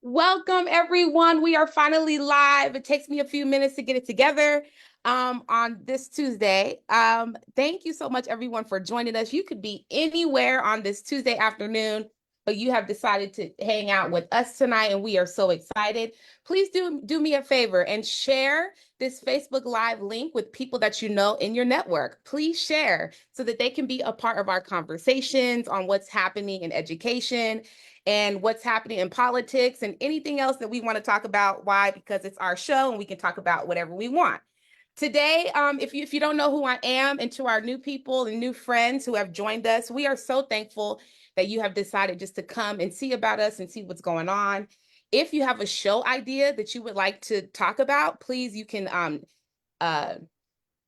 Welcome, everyone. We are finally live. It takes me a few minutes to get it together on this Tuesday. Thank you so much, everyone, for joining us. You could be anywhere on this Tuesday afternoon, but you have decided to hang out with us tonight, and we are so excited. Please do me a favor and share this Facebook Live link with people that you know in your network. Please share so that they can be a part of our conversations on what's happening in education and what's happening in politics and anything else that we want to talk about. Why? Because it's our show and we can talk about whatever we want. Today, if you don't know who I am, and to our new people and new friends who have joined us, we are so thankful that you have decided just to come and see about us and see what's going on. If you have a show idea that you would like to talk about, please, you can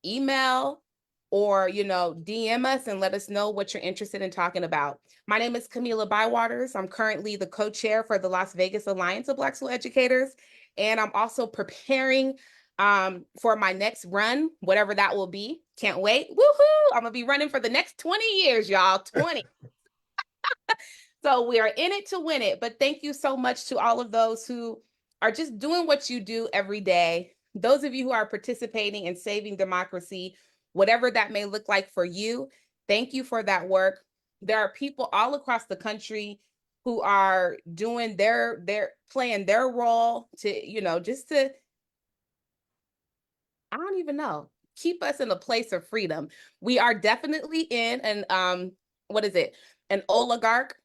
email or DM us and let us know what you're interested in talking about. My name is Camila Bywaters. I'm currently the co-chair for the Las Vegas Alliance of Black School Educators, and I'm also preparing for my next run, whatever that will be. Can't wait. Woohoo! I'm gonna be running for the next 20 years, y'all. 20. So we are in it to win it. But thank you so much to all of those who are just doing what you do every day. Those of you who are participating in saving democracy, whatever that may look like for you, thank you for that work. There are people all across the country who are doing playing their role to, just to, I don't even know, keep us in a place of freedom. We are definitely in an what is it? An oligarch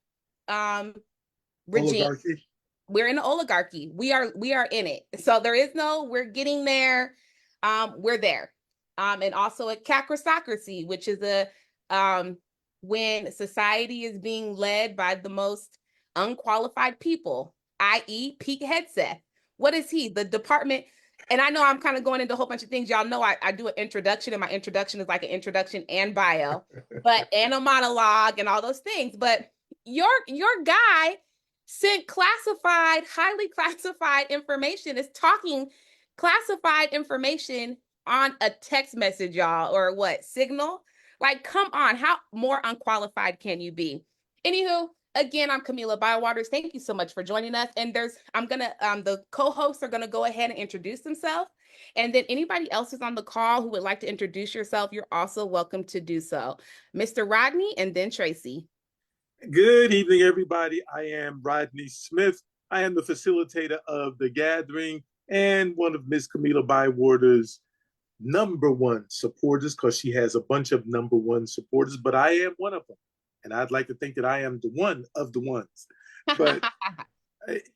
regime. Oligarchy. We're in an oligarchy. We are in it. So there is no, we're getting there. We're there. And also a cacrocracy, which is when society is being led by the most unqualified people, i.e. Pete Hegseth. What is he? The department. And I know I'm kind of going into a whole bunch of things. Y'all know I do an introduction, and my introduction is like an introduction and bio, and a monologue and all those things. But your guy sent classified, highly classified information, is talking classified information on a text message, y'all, or what, Signal? Like, come on, how more unqualified can you be? Anywho, again, I'm Camila Bywaters. Thank you so much for joining us. And the co-hosts are gonna go ahead and introduce themselves. And then anybody else who's on the call who would like to introduce yourself, you're also welcome to do so. Mr. Rodney and then Tracy. Good evening, everybody. I am Rodney Smith. I am the facilitator of the gathering and one of Miss Camila Bywater's number one supporters, because she has a bunch of number one supporters, but I am one of them. And I'd like to think that I am the one of the ones. But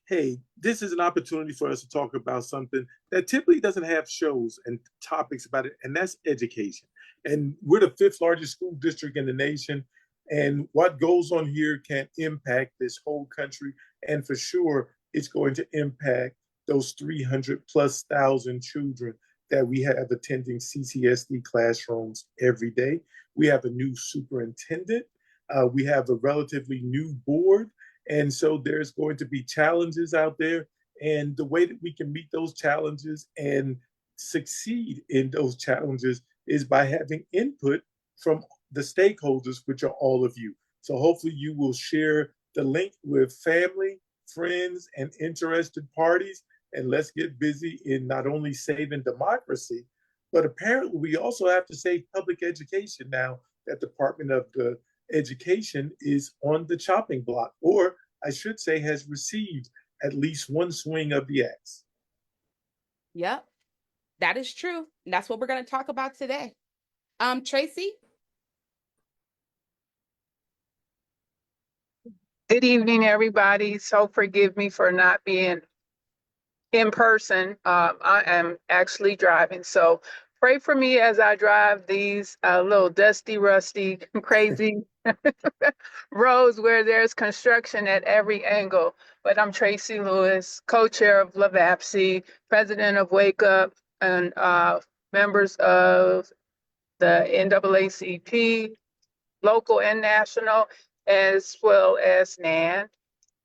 hey, this is an opportunity for us to talk about something that typically doesn't have shows and topics about it, and that's education. And we're the fifth largest school district in the nation. And what goes on here can impact this whole country. And for sure, it's going to impact those 300 plus thousand children that we have attending CCSD classrooms every day. We have a new superintendent. We have a relatively new board. And so there's going to be challenges out there. And the way that we can meet those challenges and succeed in those challenges is by having input from the stakeholders, which are all of you. So hopefully you will share the link with family, friends, and interested parties. And let's get busy in not only saving democracy, but apparently we also have to save public education now that Department of the Education is on the chopping block, or I should say has received at least one swing of the axe. Yep, that is true. And that's what we're going to talk about today. Tracy? Good evening, everybody. So forgive me for not being in person. I am actually driving. So pray for me as I drive these little dusty, rusty, crazy roads where there's construction at every angle. But I'm Tracy Lewis, co-chair of LAVAPSI, president of Wake Up, and members of the NAACP, local and national, as well as NAN.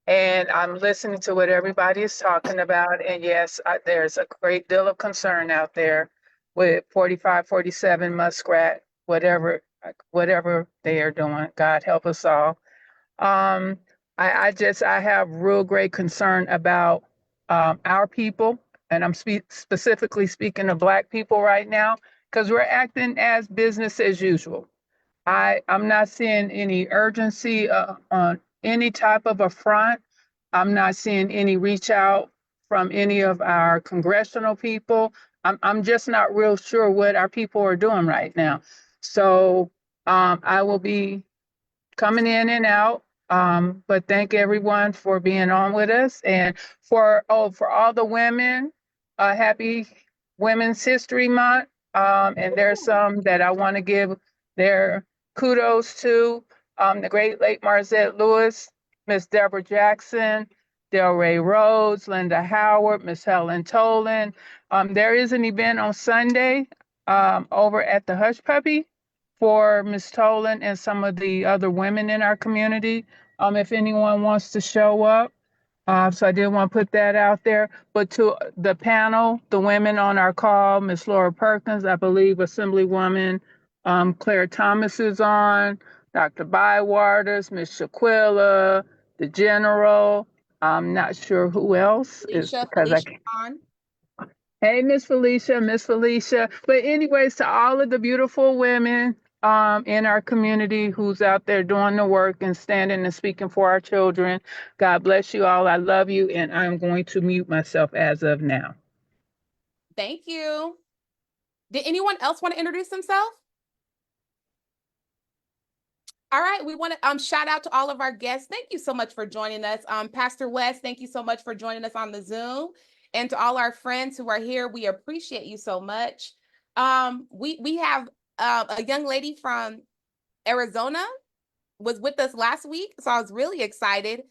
And I'm listening to what everybody is talking about. And yes, there's a great deal of concern out there with 45, 47 muskrat, whatever they are doing. God help us all. I have real great concern about our people, and I'm specifically speaking of Black people right now, because we're acting as business as usual. I'm not seeing any urgency on any type of a front. I'm not seeing any reach out from any of our congressional people. I'm just not real sure what our people are doing right now. So I will be coming in and out. But thank everyone for being on with us, and for all the women, happy Women's History Month. And there's some that I want to give their kudos to. The great late Marzette Lewis, Miss Deborah Jackson, Delray Rhodes, Linda Howard, Miss Helen Tolan. There is an event on Sunday over at the Hush Puppy for Ms. Tolan and some of the other women in our community, if anyone wants to show up. So I did want to put that out there. But to the panel, the women on our call, Ms. Laura Perkins, I believe Assemblywoman Claire Thomas is on, Dr. Bywaters, Ms. Shaquilla, the General. I'm not sure who else is because I Felicia can't. on. Hey, Miss Felicia, Miss Felicia. But anyways, to all of the beautiful women in our community who's out there doing the work and standing and speaking for our children, God bless you all. I love you, and I'm going to mute myself as of now. Thank you. Did anyone else want to introduce themselves? All right, we want to shout out to all of our guests. Thank you so much for joining us. Pastor West, thank you so much for joining us on the Zoom. And to all our friends who are here, we appreciate you so much. We have a young lady from Arizona was with us last week, so I was really excited.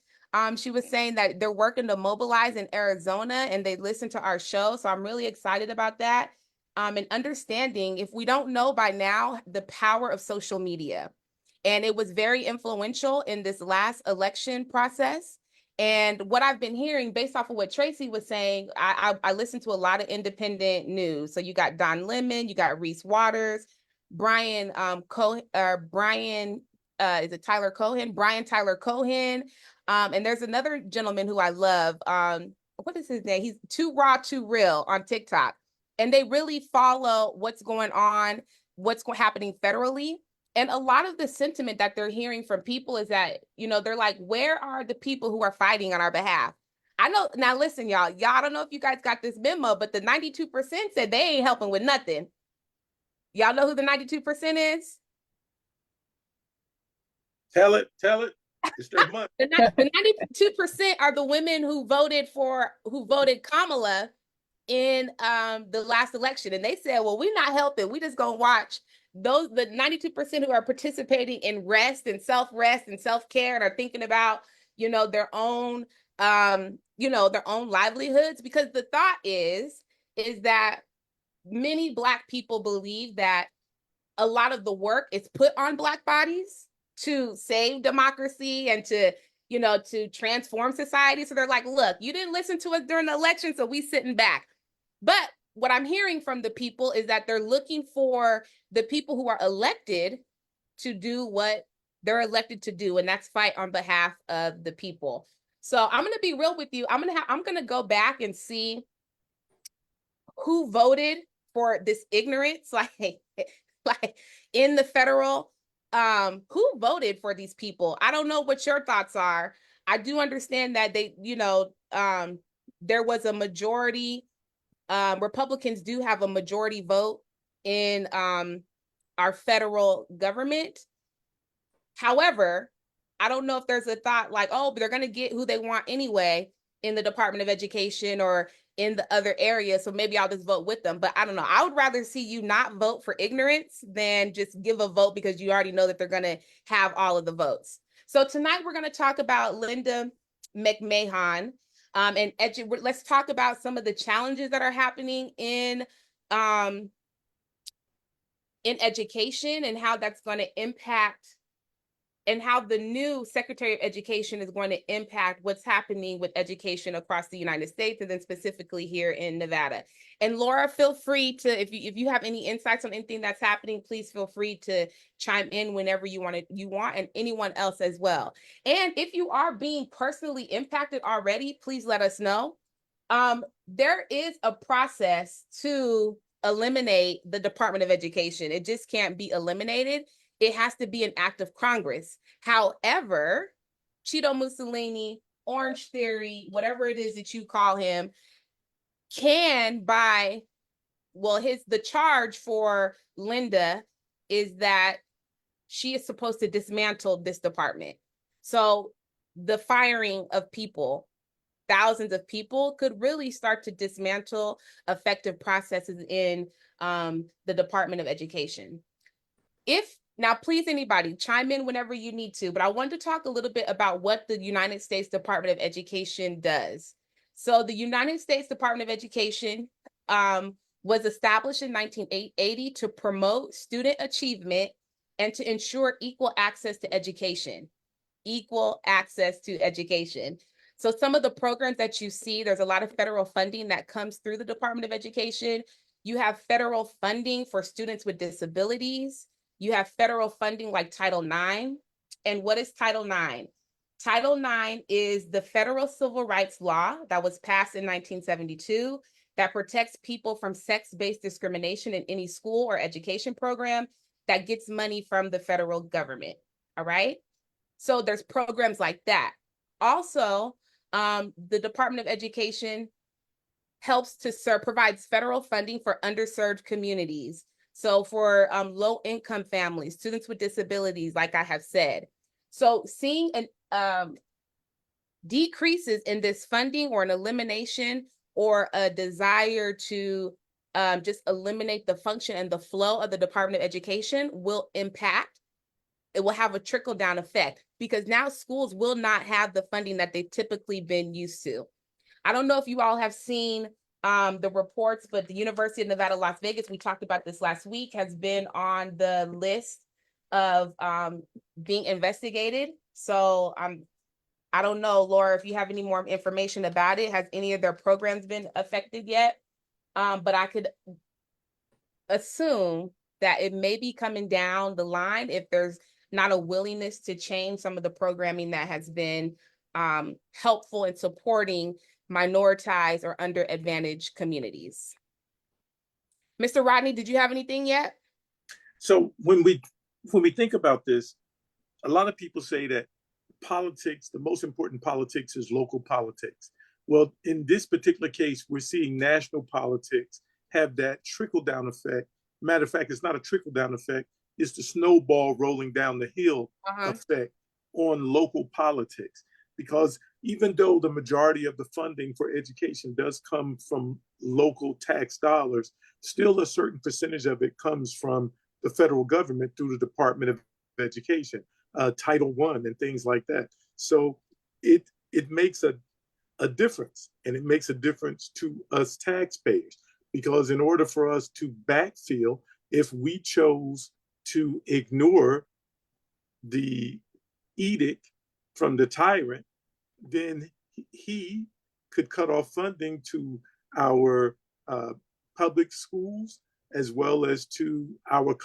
She was saying that they're working to mobilize in Arizona and they listen to our show, so I'm really excited about that. And understanding, if we don't know by now, the power of social media. And it was very influential in this last election process. And what I've been hearing, based off of what Tracy was saying, I listened to a lot of independent news. So you got Don Lemon, you got Reese Waters, Brian Brian is it Tyler Cohen? Brian Tyler Cohen. And there's another gentleman who I love. What is his name? He's Too Raw, Too Real on TikTok. And they really follow what's going on, what's happening federally. And a lot of the sentiment that they're hearing from people is that, they're like, where are the people who are fighting on our behalf? I know. Now, listen, y'all, I don't know if you guys got this memo, but the 92% said they ain't helping with nothing. Y'all know who the 92% is? Tell it. It's their money. The 92% are the women who voted Kamala in the last election. And they said, well, we're not helping. We just gonna watch the 92% who are participating in rest and self-care and are thinking about, their own their own livelihoods. Because the thought is that many Black people believe that a lot of the work is put on Black bodies to save democracy and to transform society. So they're like, look, you didn't listen to us during the election, so we sitting back. But what I'm hearing from the people is that they're looking for the people who are elected to do what they're elected to do, and that's fight on behalf of the people. So I'm going to be real with you. I'm going to go back and see who voted for this ignorance, like in the federal, who voted for these people. I don't know what your thoughts are. I do understand that they, there was a majority. Republicans do have a majority vote in our federal government. However, I don't know if there's a thought like, oh, but they're going to get who they want anyway in the Department of Education or in the other areas, so maybe I'll just vote with them. But I don't know. I would rather see you not vote for ignorance than just give a vote because you already know that they're going to have all of the votes. So tonight we're going to talk about Linda McMahon. And let's talk about some of the challenges that are happening in education and how that's going to impact and how the new Secretary of Education is going to impact what's happening with education across the United States, and then specifically here in Nevada. And Laura, feel free to, if you have any insights on anything that's happening, please feel free to chime in whenever you want, and anyone else as well. And if you are being personally impacted already, please let us know. There is a process to eliminate the Department of Education. It just can't be eliminated. It has to be an act of Congress. However, Cheeto Mussolini, Orange Theory, whatever it is that you call him, can the charge for Linda is that she is supposed to dismantle this department. So the firing of people, thousands of people, could really start to dismantle effective processes in the Department of Education. Now, please, anybody, chime in whenever you need to, but I wanted to talk a little bit about what the United States Department of Education does. So the United States Department of Education was established in 1980 to promote student achievement and to ensure equal access to education. Equal access to education. So some of the programs that you see, there's a lot of federal funding that comes through the Department of Education. You have federal funding for students with disabilities. You have federal funding like Title IX. And what is Title IX? Title IX is the federal civil rights law that was passed in 1972 that protects people from sex-based discrimination in any school or education program that gets money from the federal government. All right. So there's programs like that. Also, the Department of Education helps to provides federal funding for underserved communities. So for low-income families, students with disabilities, like I have said. So seeing an decreases in this funding or an elimination or a desire to just eliminate the function and the flow of the Department of Education will impact. It will have a trickle-down effect because now schools will not have the funding that they've typically been used to. I don't know if you all have seen the reports, but the University of Nevada, Las Vegas, we talked about this last week, has been on the list of being investigated. So I don't know, Laura, if you have any more information about it. Has any of their programs been affected yet? But I could assume that it may be coming down the line if there's not a willingness to change some of the programming that has been helpful in supporting minoritized or underadvantaged communities. Mr. Rodney, did you have anything yet? So when we think about this, a lot of people say that politics, the most important politics is local politics. Well, in this particular case, we're seeing national politics have that trickle-down effect. Matter of fact, it's not a trickle-down effect, it's the snowball rolling down the hill effect on local politics. Because even though the majority of the funding for education does come from local tax dollars, still a certain percentage of it comes from the federal government through the Department of Education, Title I, and things like that. So it makes a difference, and it makes a difference to us taxpayers, because in order for us to backfill, if we chose to ignore the edict from the tyrant, then he could cut off funding to our public schools as well as to our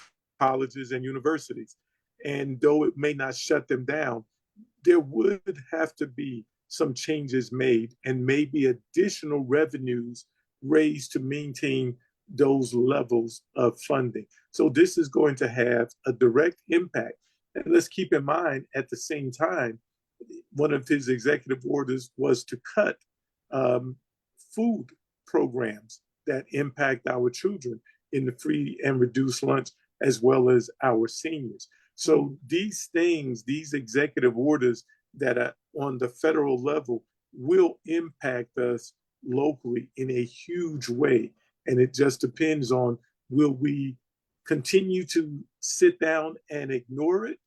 colleges and universities. And though it may not shut them down, there would have to be some changes made and maybe additional revenues raised to maintain those levels of funding. So this is going to have a direct impact. And let's keep in mind, at the same time, one of his executive orders was to cut food programs that impact our children in the free and reduced lunch, as well as our seniors. So these things, these executive orders that are on the federal level will impact us locally in a huge way. And it just depends on, will we continue to sit down and ignore it,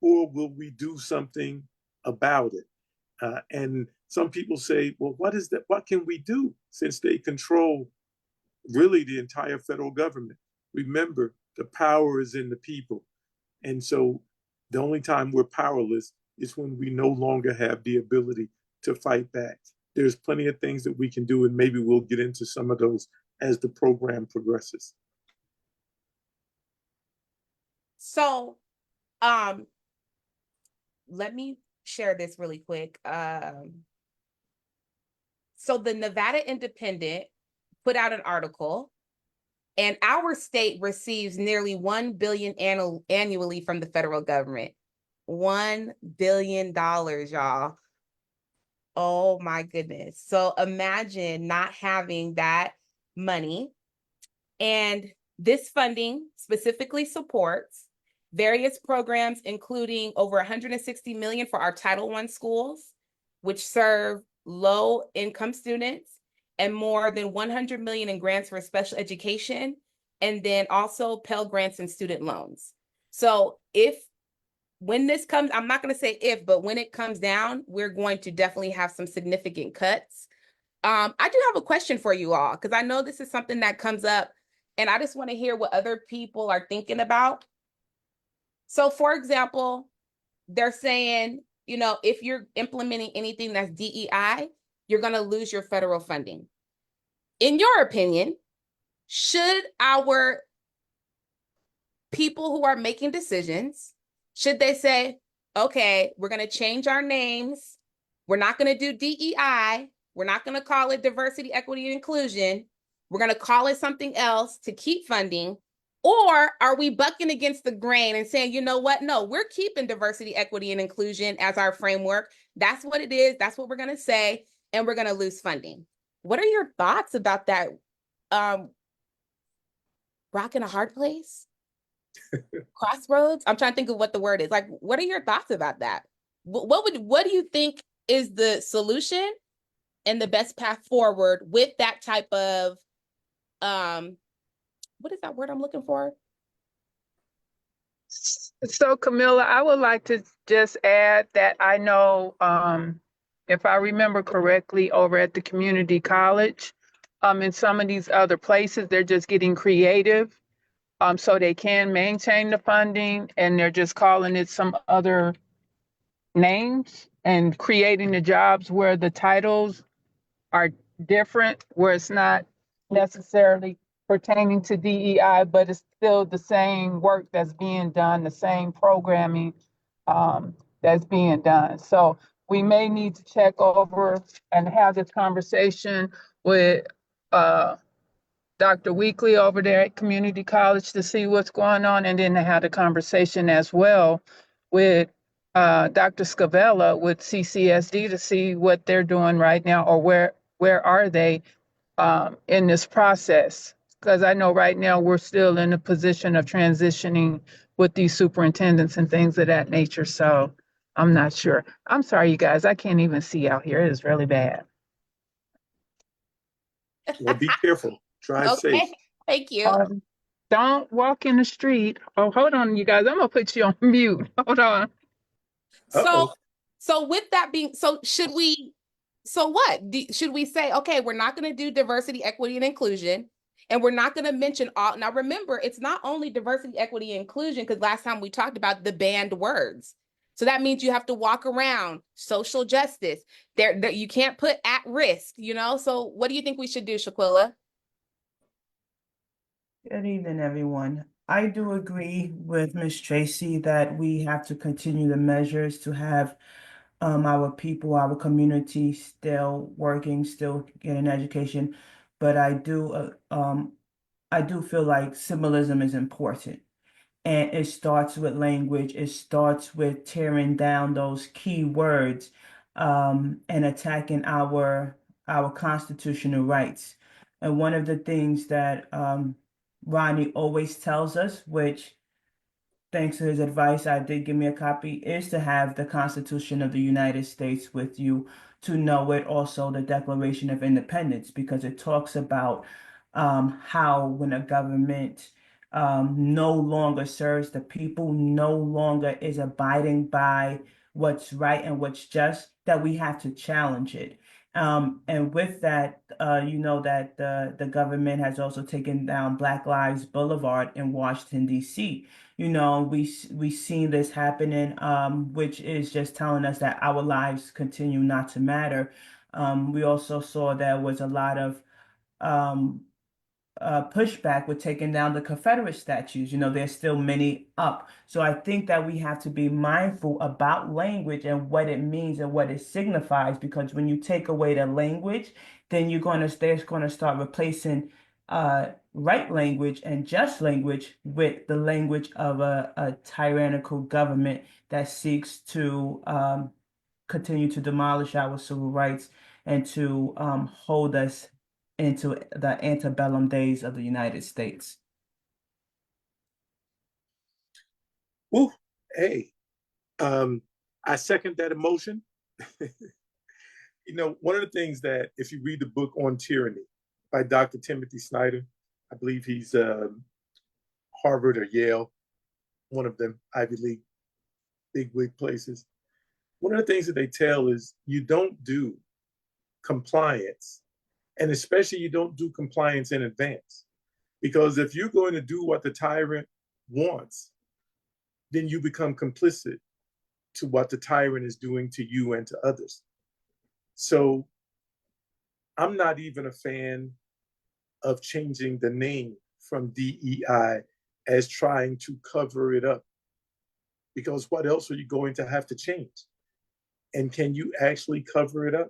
or will we do something about it? And some people say, well, what is that? What can we do, since they control really the entire federal government? Remember, the power is in the people. And so The only time we're powerless is when we no longer have the ability to fight back. There's plenty of things that we can do, and maybe we'll get into some of those as the program progresses. So, let me share this really quick. So the Nevada Independent put out an article, and our state receives nearly $1 billion annually from the federal government. $1 billion, y'all. Oh my goodness. So imagine not having that money. And this funding specifically supports various programs, including over 160 million for our Title I schools, which serve low income students, and more than 100 million in grants for special education, and then also Pell Grants and student loans. So when this comes, I'm not going to say if, but when it comes down, we're going to definitely have some significant cuts. I do have a question for you all, because I know this is something that comes up, and I just want to hear what other people are thinking about. So, for example, they're saying, if you're implementing anything that's DEI, you're going to lose your federal funding. In your opinion, should our people who are making decisions, should they say, okay, we're going to change our names, we're not going to do DEI, we're not going to call it diversity, equity, and inclusion, we're going to call it something else to keep funding? Or are we bucking against the grain and saying, you know what? No, we're keeping diversity, equity, and inclusion as our framework. That's what it is. That's what we're going to say. And we're going to lose funding. What are your thoughts about that? Rock in a hard place? Crossroads? I'm trying to think of what the word is. Like, what are your thoughts about that? What do you think is the solution and the best path forward with that type of what is that word I'm looking for? So Camilla, I would like to just add that I know, if I remember correctly, over at the community college, in some of these other places, they're just getting creative, so they can maintain the funding, and they're just calling it some other names and creating the jobs where the titles are different, where it's not necessarily pertaining to DEI, but it's still the same work that's being done, the same programming that's being done. So we may need to check over and have this conversation with Dr. Weekly over there at Community College to see what's going on, and then to have the conversation as well with Dr. Scavella with CCSD to see what they're doing right now, or where are they in this process? Because I know right now we're still in a position of transitioning with these superintendents and things of that nature. So I'm not sure. I'm sorry, you guys. I can't even see out here. It is really bad. Well, be careful. Drive Okay, safe. thank you. Don't walk in the street. Oh, hold on, you guys. I'm gonna put you on mute. Hold on. Uh-oh. So with that being, so should we, so what? Should we say, okay, we're not going to do diversity, equity, and inclusion, and we're not going to mention all. Now, remember, it's not only diversity, equity, and inclusion, because last time we talked about the banned words. So that means you have to walk around social justice. There you can't put at risk, So what do you think we should do, Shaquilla? Good evening, everyone. I do agree with Ms. Tracy that we have to continue the measures to have our people, our community still working, still getting education. But I do feel like symbolism is important. And it starts with language. It starts with tearing down those key words and attacking our constitutional rights. And one of the things that Ronnie always tells us, which thanks to his advice, I did give me a copy, is to have the Constitution of the United States with you, to know it, also the Declaration of Independence, because it talks about how when a government no longer serves the people, no longer is abiding by what's right and what's just, that we have to challenge it. And with that, you know that the government has also taken down Black Lives Boulevard in Washington, D.C. You know, we seen this happening, which is just telling us that our lives continue not to matter. We also saw there was a lot of um, pushback with taking down the Confederate statues. You know, there's still many up. So I think that we have to be mindful about language and what it means and what it signifies, because when you take away the language, then they're gonna start replacing right language and just language with the language of a tyrannical government that seeks to continue to demolish our civil rights and to hold us into the antebellum days of the United States. Ooh, hey, I second that emotion. You know, one of the things that, if you read the book on tyranny by Dr. Timothy Snyder, I believe he's Harvard or Yale, one of them, Ivy League, big wig places. One of the things that they tell is you don't do compliance, and especially you don't do compliance in advance. Because if you're going to do what the tyrant wants, then you become complicit to what the tyrant is doing to you and to others. So I'm not even a fan of changing the name from DEI as trying to cover it up. Because what else are you going to have to change? And can you actually cover it up?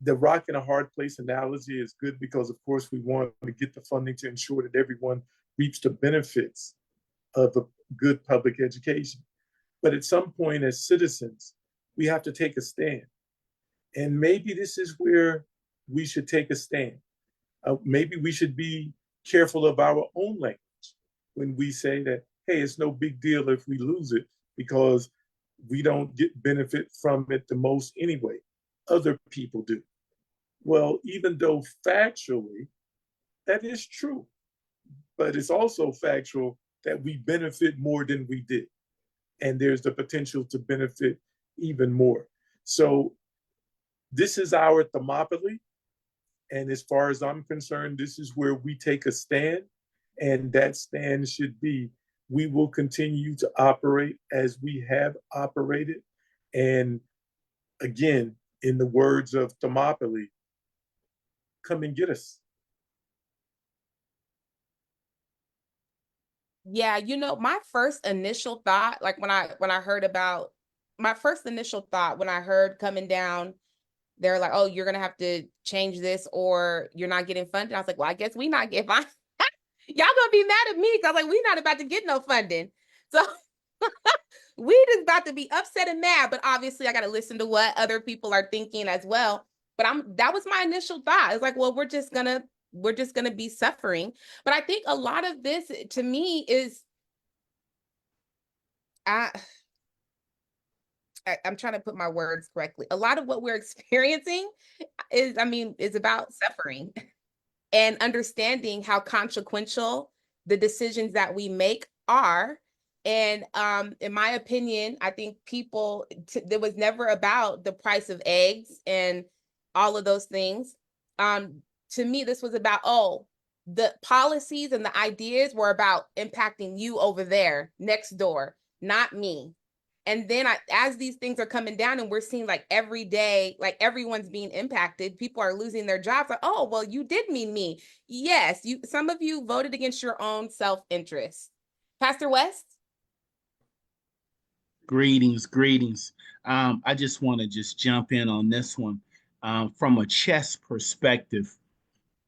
The rock and a hard place analogy is good because, of course, we want to get the funding to ensure that everyone reaps the benefits of a good public education. But at some point, as citizens, we have to take a stand. And maybe this is where we should take a stand. Maybe we should be careful of our own language when we say that, hey, it's no big deal if we lose it because we don't get benefit from it the most anyway. Other people do. Well, even though factually that is true, but it's also factual that we benefit more than we did. And there's the potential to benefit even more. So this is our Thermopylae. And as far as I'm concerned, this is where we take a stand. And that stand should be, we will continue to operate as we have operated. And again, in the words of Thermopylae, come and get us. Yeah, you know, my first initial thought, like when I heard about my first initial thought when I heard coming down, they're like, oh, you're gonna have to change this or you're not getting funded. I was like, well, I guess we not get y'all gonna be mad at me because like we not about to get no funding. So we just about to be upset and mad. But obviously I gotta listen to what other people are thinking as well. But that was my initial thought. It's like, well, we're just gonna be suffering. But I think a lot of this to me is I'm trying to put my words correctly. A lot of what we're experiencing is about suffering and understanding how consequential the decisions that we make are. And in my opinion, I think there was never about the price of eggs and all of those things. To me, this was about, the policies and the ideas were about impacting you over there next door, not me. And then as these things are coming down and we're seeing like every day, like everyone's being impacted, people are losing their jobs. Like, oh, well, you did mean me. Yes, some of you voted against your own self-interest. Pastor West? Greetings, greetings. I just want to just jump in on this one. From a chess perspective,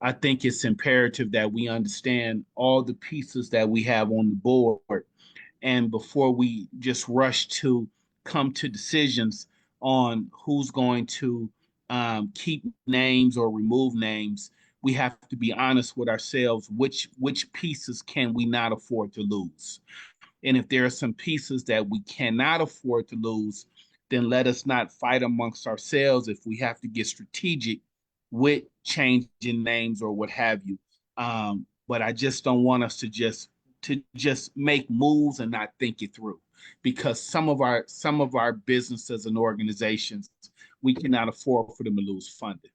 I think it's imperative that we understand all the pieces that we have on the board. And before we just rush to come to decisions on who's going to keep names or remove names, we have to be honest with ourselves. Which pieces can we not afford to lose? And if there are some pieces that we cannot afford to lose, then let us not fight amongst ourselves if we have to get strategic with changing names or what have you. But I just don't want us to just make moves and not think it through, because some of our businesses and organizations, we cannot afford for them to lose funding.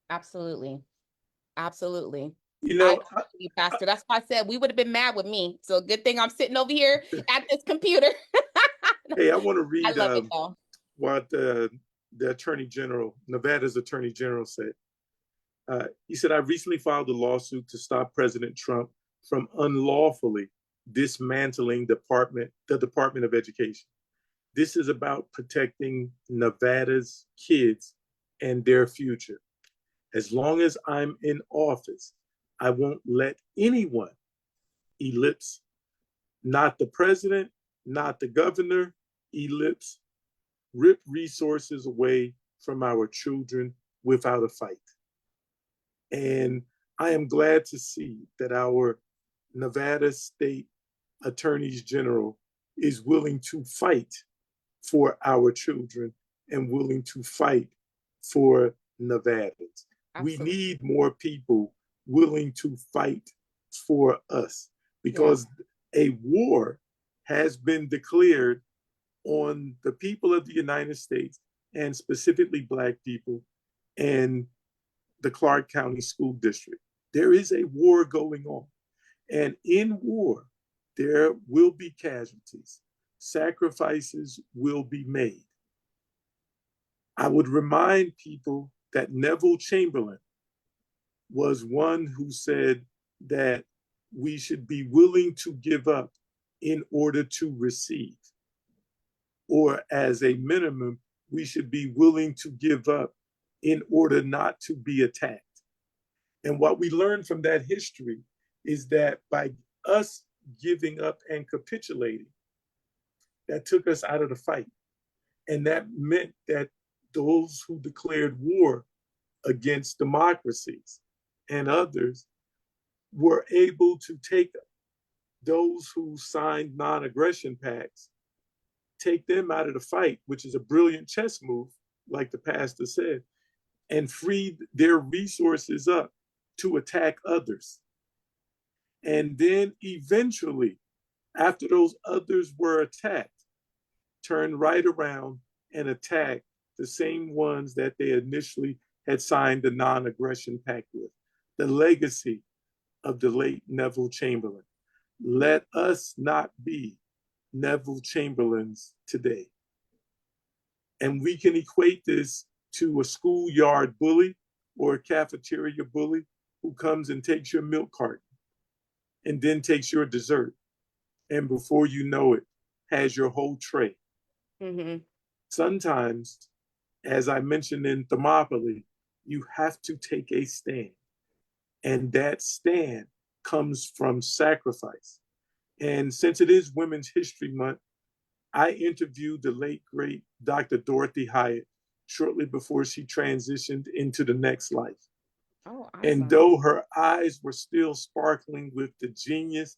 Absolutely. Absolutely. You I know, agree with you, Pastor. That's why I said we would have been mad with me. So good thing I'm sitting over here at this computer. hey, I want to I read love it though. what the Attorney General, Nevada's Attorney General said. He said, I recently filed a lawsuit to stop President Trump from unlawfully dismantling the Department of Education. This is about protecting Nevada's kids and their future. As long as I'm in office, I won't let anyone ellipse, not the president, not the governor, ellipse, rip resources away from our children without a fight. And I am glad to see that our Nevada State Attorneys General is willing to fight for our children and willing to fight for Nevadans. Absolutely. We need more people willing to fight for us because a war has been declared on the people of the United States and specifically Black people and the Clark County School District. There is a war going on. And in war, there will be casualties. Sacrifices will be made. I would remind people that Neville Chamberlain was one who said that we should be willing to give up in order to receive. Or as a minimum, we should be willing to give up in order not to be attacked. And what we learned from that history is that by us giving up and capitulating, that took us out of the fight. And that meant that those who declared war against democracies and others were able to take those who signed non-aggression pacts, take them out of the fight, which is a brilliant chess move, like the pastor said, and free their resources up to attack others. And then eventually, after those others were attacked, turn right around and attack the same ones that they initially had signed the non-aggression pact with. The legacy of the late Neville Chamberlain. Let us not be Neville Chamberlains today. And we can equate this to a schoolyard bully or a cafeteria bully who comes and takes your milk carton and then takes your dessert. And before you know it, has your whole tray. Mm-hmm. Sometimes, as I mentioned in Thermopylae, you have to take a stand. And that stand comes from sacrifice. And since it is Women's History Month, I interviewed the late, great Dr. Dorothy Hyatt shortly before she transitioned into the next life. Oh, awesome. And though her eyes were still sparkling with the genius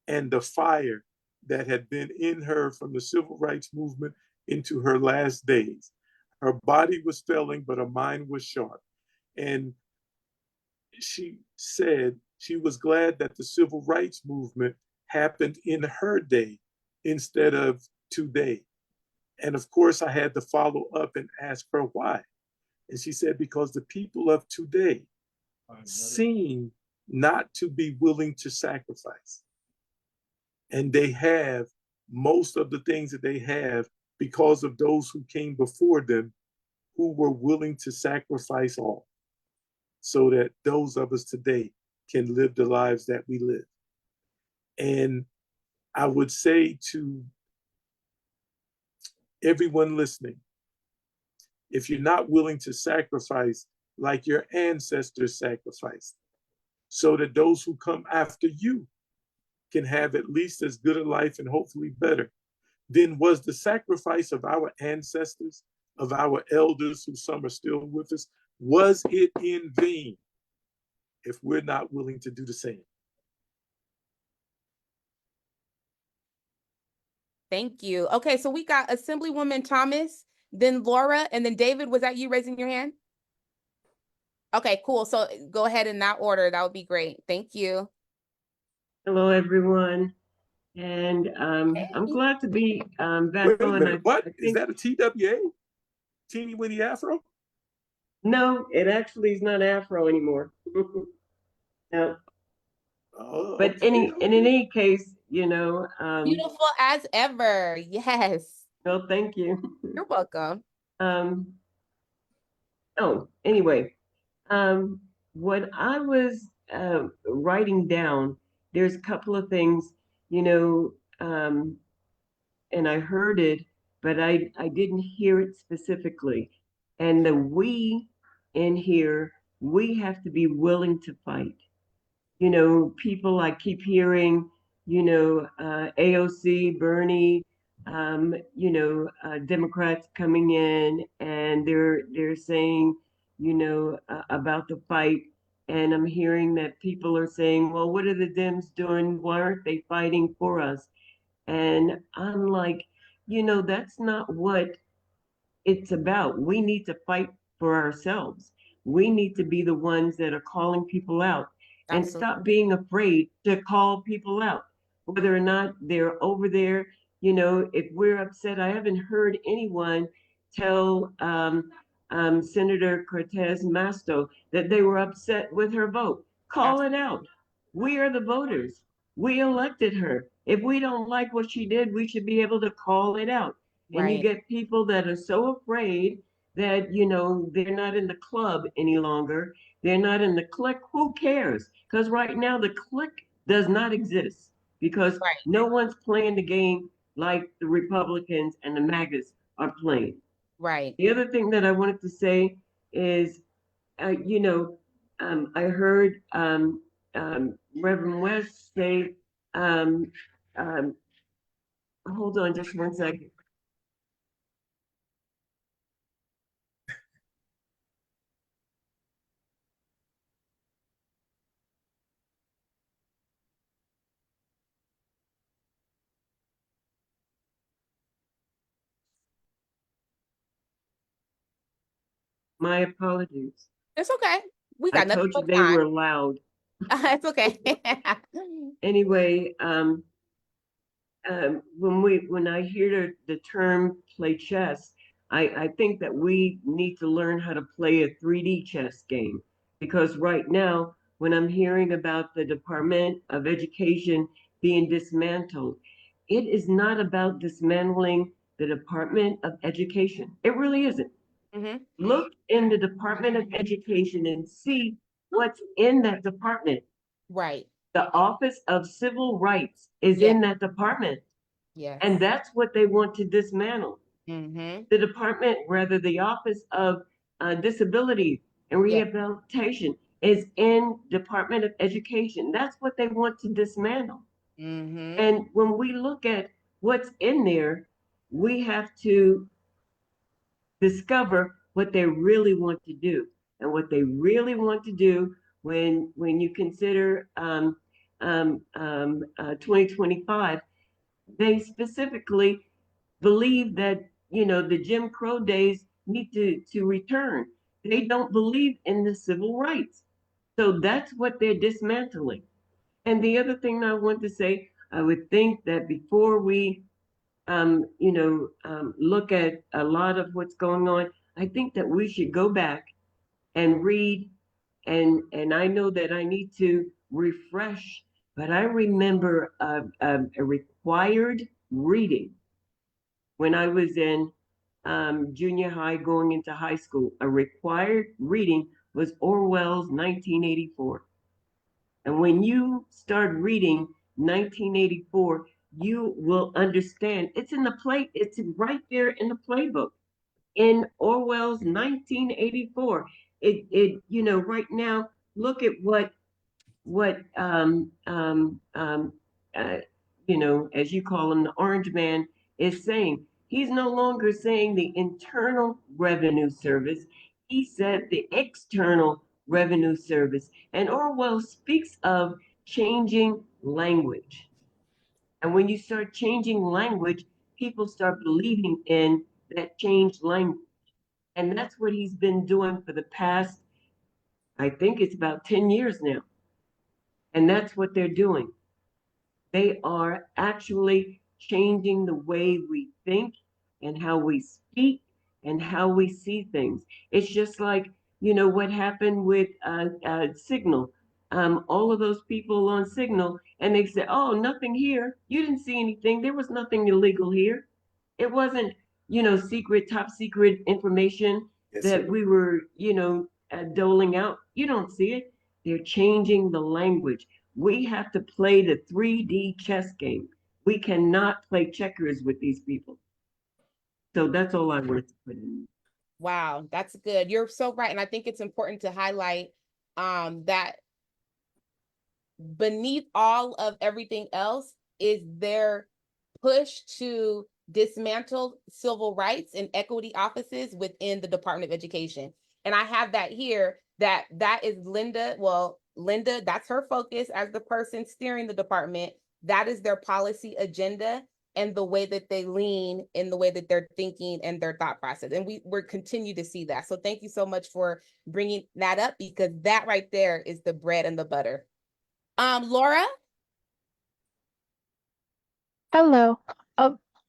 and the fire that had been in her from the civil rights movement into her last days, her body was failing, but her mind was sharp. And she said she was glad that the civil rights movement happened in her day instead of today. And of course, I had to follow up and ask her why. And she said, because the people of today seem not to be willing to sacrifice. And they have most of the things that they have because of those who came before them who were willing to sacrifice all so that those of us today can live the lives that we live. And I would say to everyone listening, if you're not willing to sacrifice like your ancestors sacrificed, so that those who come after you can have at least as good a life and hopefully better, then was the sacrifice of our ancestors, of our elders, who some are still with us, was it in vain if we're not willing to do the same? Thank you. Okay, so we got Assemblywoman Thomas, then Laura, and then David. Was that you raising your hand? Okay, cool. So go ahead in that order. That would be great. Thank you. Hello, everyone. And I'm Hey. glad to be back Wait a on. minute, what? Is that a TWA? teeny weeny afro? No, it actually is not Afro anymore. No, Oh, but okay, in okay. any case, Beautiful as ever. Yes. well, thank you. You're welcome. Um, oh, anyway, um, what I was writing down, there's a couple of things, you know, and I heard it, but I didn't hear it specifically. And the we in here, we have to be willing to fight. People I keep hearing, AOC, Bernie, Democrats coming in and they're saying, about the fight. And I'm hearing that people are saying, well, what are the Dems doing? Why aren't they fighting for us? And I'm like, that's not what it's about. We need to fight for ourselves. We need to be the ones that are calling people out and Absolutely. stop being afraid to call people out, whether or not they're over there. If we're upset, I haven't heard anyone tell Senator Cortez Masto that they were upset with her vote. Call it out. We are the voters. We elected her. If we don't like what she did, we should be able to call it out. And you Right. get people that are so afraid that, they're not in the club any longer. They're not in the clique. Who cares? Because right now the clique does not exist because Right. no one's playing the game like the Republicans and the MAGAs are playing. Right. The other thing that I wanted to say is, I heard Reverend West say, um, um, hold on just one second. My apologies. It's okay. We I got nothing told you but they time. were loud. It's okay. Anyway, when I hear the term play chess, I think that we need to learn how to play a 3D chess game because right now, when I'm hearing about the Department of Education being dismantled, it is not about dismantling the Department of Education. It really isn't. Hmm. Look in the Department of Education and see what's in that department. Right. The Office of Civil Rights is Yeah. in that department. Yes. And that's what they want to dismantle. Mm-hmm. The department, rather, the Office of Disability and Yeah. Rehabilitation is in Department of Education. That's what they want to dismantle. Mm-hmm. And when we look at what's in there, we have to discover what they really want to do. And what they really want to do when you consider 2025, they specifically believe that the Jim Crow days need to return. They don't believe in the civil rights. So that's what they're dismantling. And the other thing I want to say, I would think that before we look at a lot of what's going on, I think that we should go back and read. And I know that I need to refresh, but I remember a required reading when I was in junior high going into high school. A required reading was Orwell's 1984. And when you start reading 1984, you will understand. It's in the play, it's right there in the playbook. In Orwell's 1984. Right now, look at what uh, as you call him, the orange man is saying. He's no longer saying the Internal Revenue Service. He said the External Revenue Service. And Orwell speaks of changing language. And when you start changing language, people start believing in that changed language. And that's what he's been doing for the past, I think it's about 10 years now. And that's what they're doing. They are actually changing the way we think and how we speak and how we see things. It's just like, what happened with Signal. All of those people on Signal, and they said, oh, nothing here. You didn't see anything. There was nothing illegal here. It wasn't, secret, top secret information Yes, that sir. we were, doling out. You don't see it. They're changing the language. We have to play the 3D chess game. We cannot play checkers with these people. So that's all I wanted to put in. Wow, that's good. You're so right. And I think it's important to highlight that beneath all of everything else is their push to dismantle civil rights and equity offices within the Department of Education. And I have that here, that is Linda. Well, Linda, that's her focus as the person steering the department. That is their policy agenda and the way that they lean in the way that they're thinking and their thought process. And we're continue to see that. So thank you so much for bringing that up, because that right there is the bread and the butter. Laura? Hello.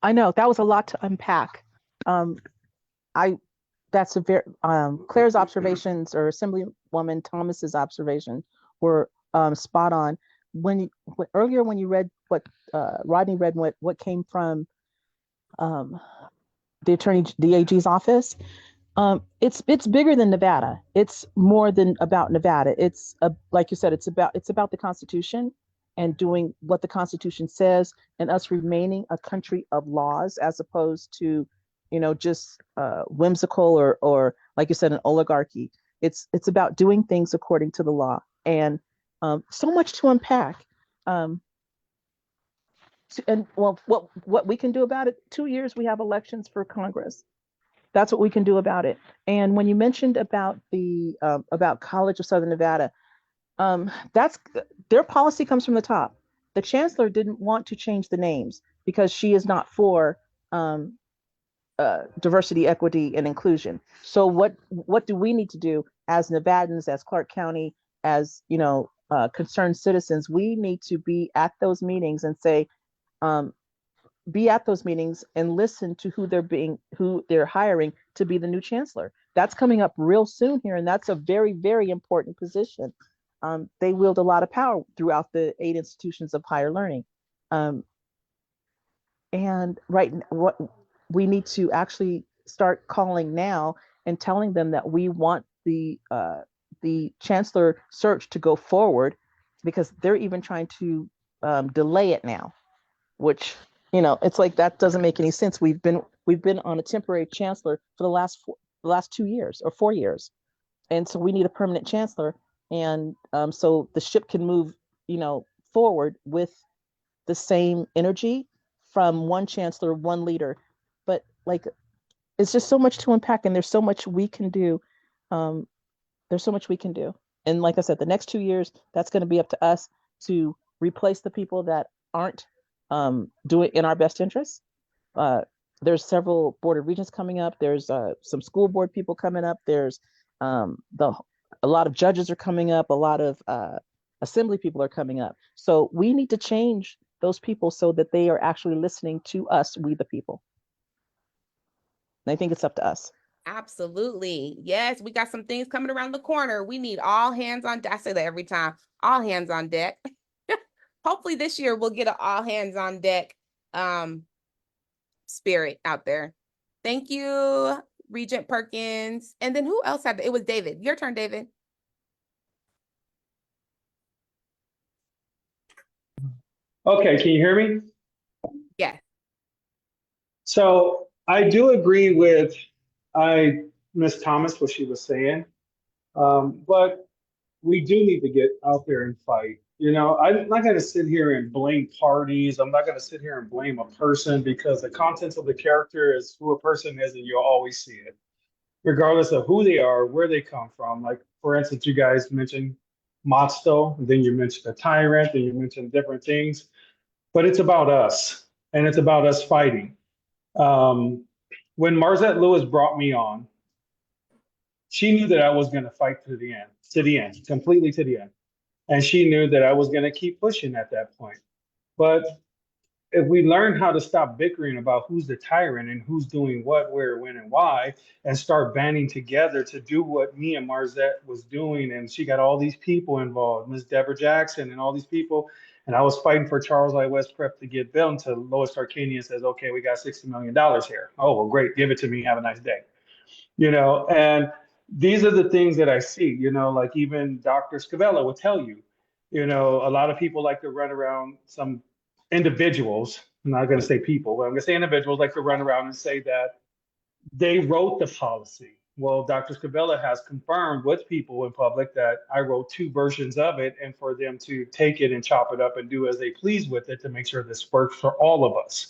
I know that was a lot to unpack. I that's a very Claire's observations, or Assemblywoman Thomas's observation, were spot on. Earlier when you read what Rodney read, what came from the AG's office, it's bigger than Nevada. It's more than about Nevada. It's like you said, it's about the Constitution and doing what the Constitution says, and us remaining a country of laws, as opposed to, just whimsical or like you said, an oligarchy. It's about doing things according to the law, and so much to unpack. And well, what we can do about it? 2 years we have elections for Congress. That's what we can do about it. And when you mentioned about the about College of Southern Nevada, that's their policy comes from the top. The chancellor didn't want to change the names because she is not for diversity, equity, and inclusion. So what do we need to do as Nevadans, as Clark County, as concerned citizens? We need to be at those meetings and say, be at those meetings and listen to who they're hiring to be the new chancellor. That's coming up real soon here, and that's a very, very important position. They wield a lot of power throughout the 8 institutions of higher learning. And what we need to actually start calling now and telling them that we want the chancellor search to go forward, because they're even trying to delay it now, which, it's like, that doesn't make any sense. We've been on a temporary chancellor for the last 2 years or 4 years, and so we need a permanent chancellor, and so the ship can move, forward with the same energy from one chancellor, one leader. But like, it's just so much to unpack, and there's so much we can do. There's so much we can do, and like I said, the next 2 years, that's going to be up to us to replace the people that aren't do it in our best interests. There's several board of regents coming up. There's some school board people coming up. There's a lot of judges are coming up. A lot of assembly people are coming up. So we need to change those people so that they are actually listening to us, we the people. And I think it's up to us. Absolutely. Yes, we got some things coming around the corner. We need all hands on deck. I say that every time. All hands on deck. Hopefully this year we'll get an all hands on deck spirit out there. Thank you, Regent Perkins. And then who else had it? Was David. Your turn, David. Okay, can you hear me? Yes. So I do agree with Miss Thomas, what she was saying, but we do need to get out there and fight. I'm not going to sit here and blame parties. I'm not going to sit here and blame a person, because the contents of the character is who a person is, and you'll always see it, regardless of who they are, where they come from. Like, for instance, you guys mentioned Motsto, and then you mentioned a tyrant, and you mentioned different things. But it's about us, and it's about us fighting. When Marzette Lewis brought me on, she knew that I was going to fight to the end, completely to the end. And she knew that I was going to keep pushing at that point. But if we learn how to stop bickering about who's the tyrant and who's doing what, where, when, and why, and start banding together to do what me and Marzette was doing, and she got all these people involved, Miss Deborah Jackson and all these people, and I was fighting for Charles I. West Prep to get built until Lois Tarkanian says, okay, we got $60 million here. Oh, well, great, give it to me, have a nice day. And these are the things that I see, like even Dr. Scavella will tell you, a lot of people like to run around, some individuals, I'm not going to say people, but I'm going to say individuals like to run around and say that they wrote the policy. Well, Dr. Scavella has confirmed with people in public that I wrote two versions of it, and for them to take it and chop it up and do as they please with it to make sure this works for all of us.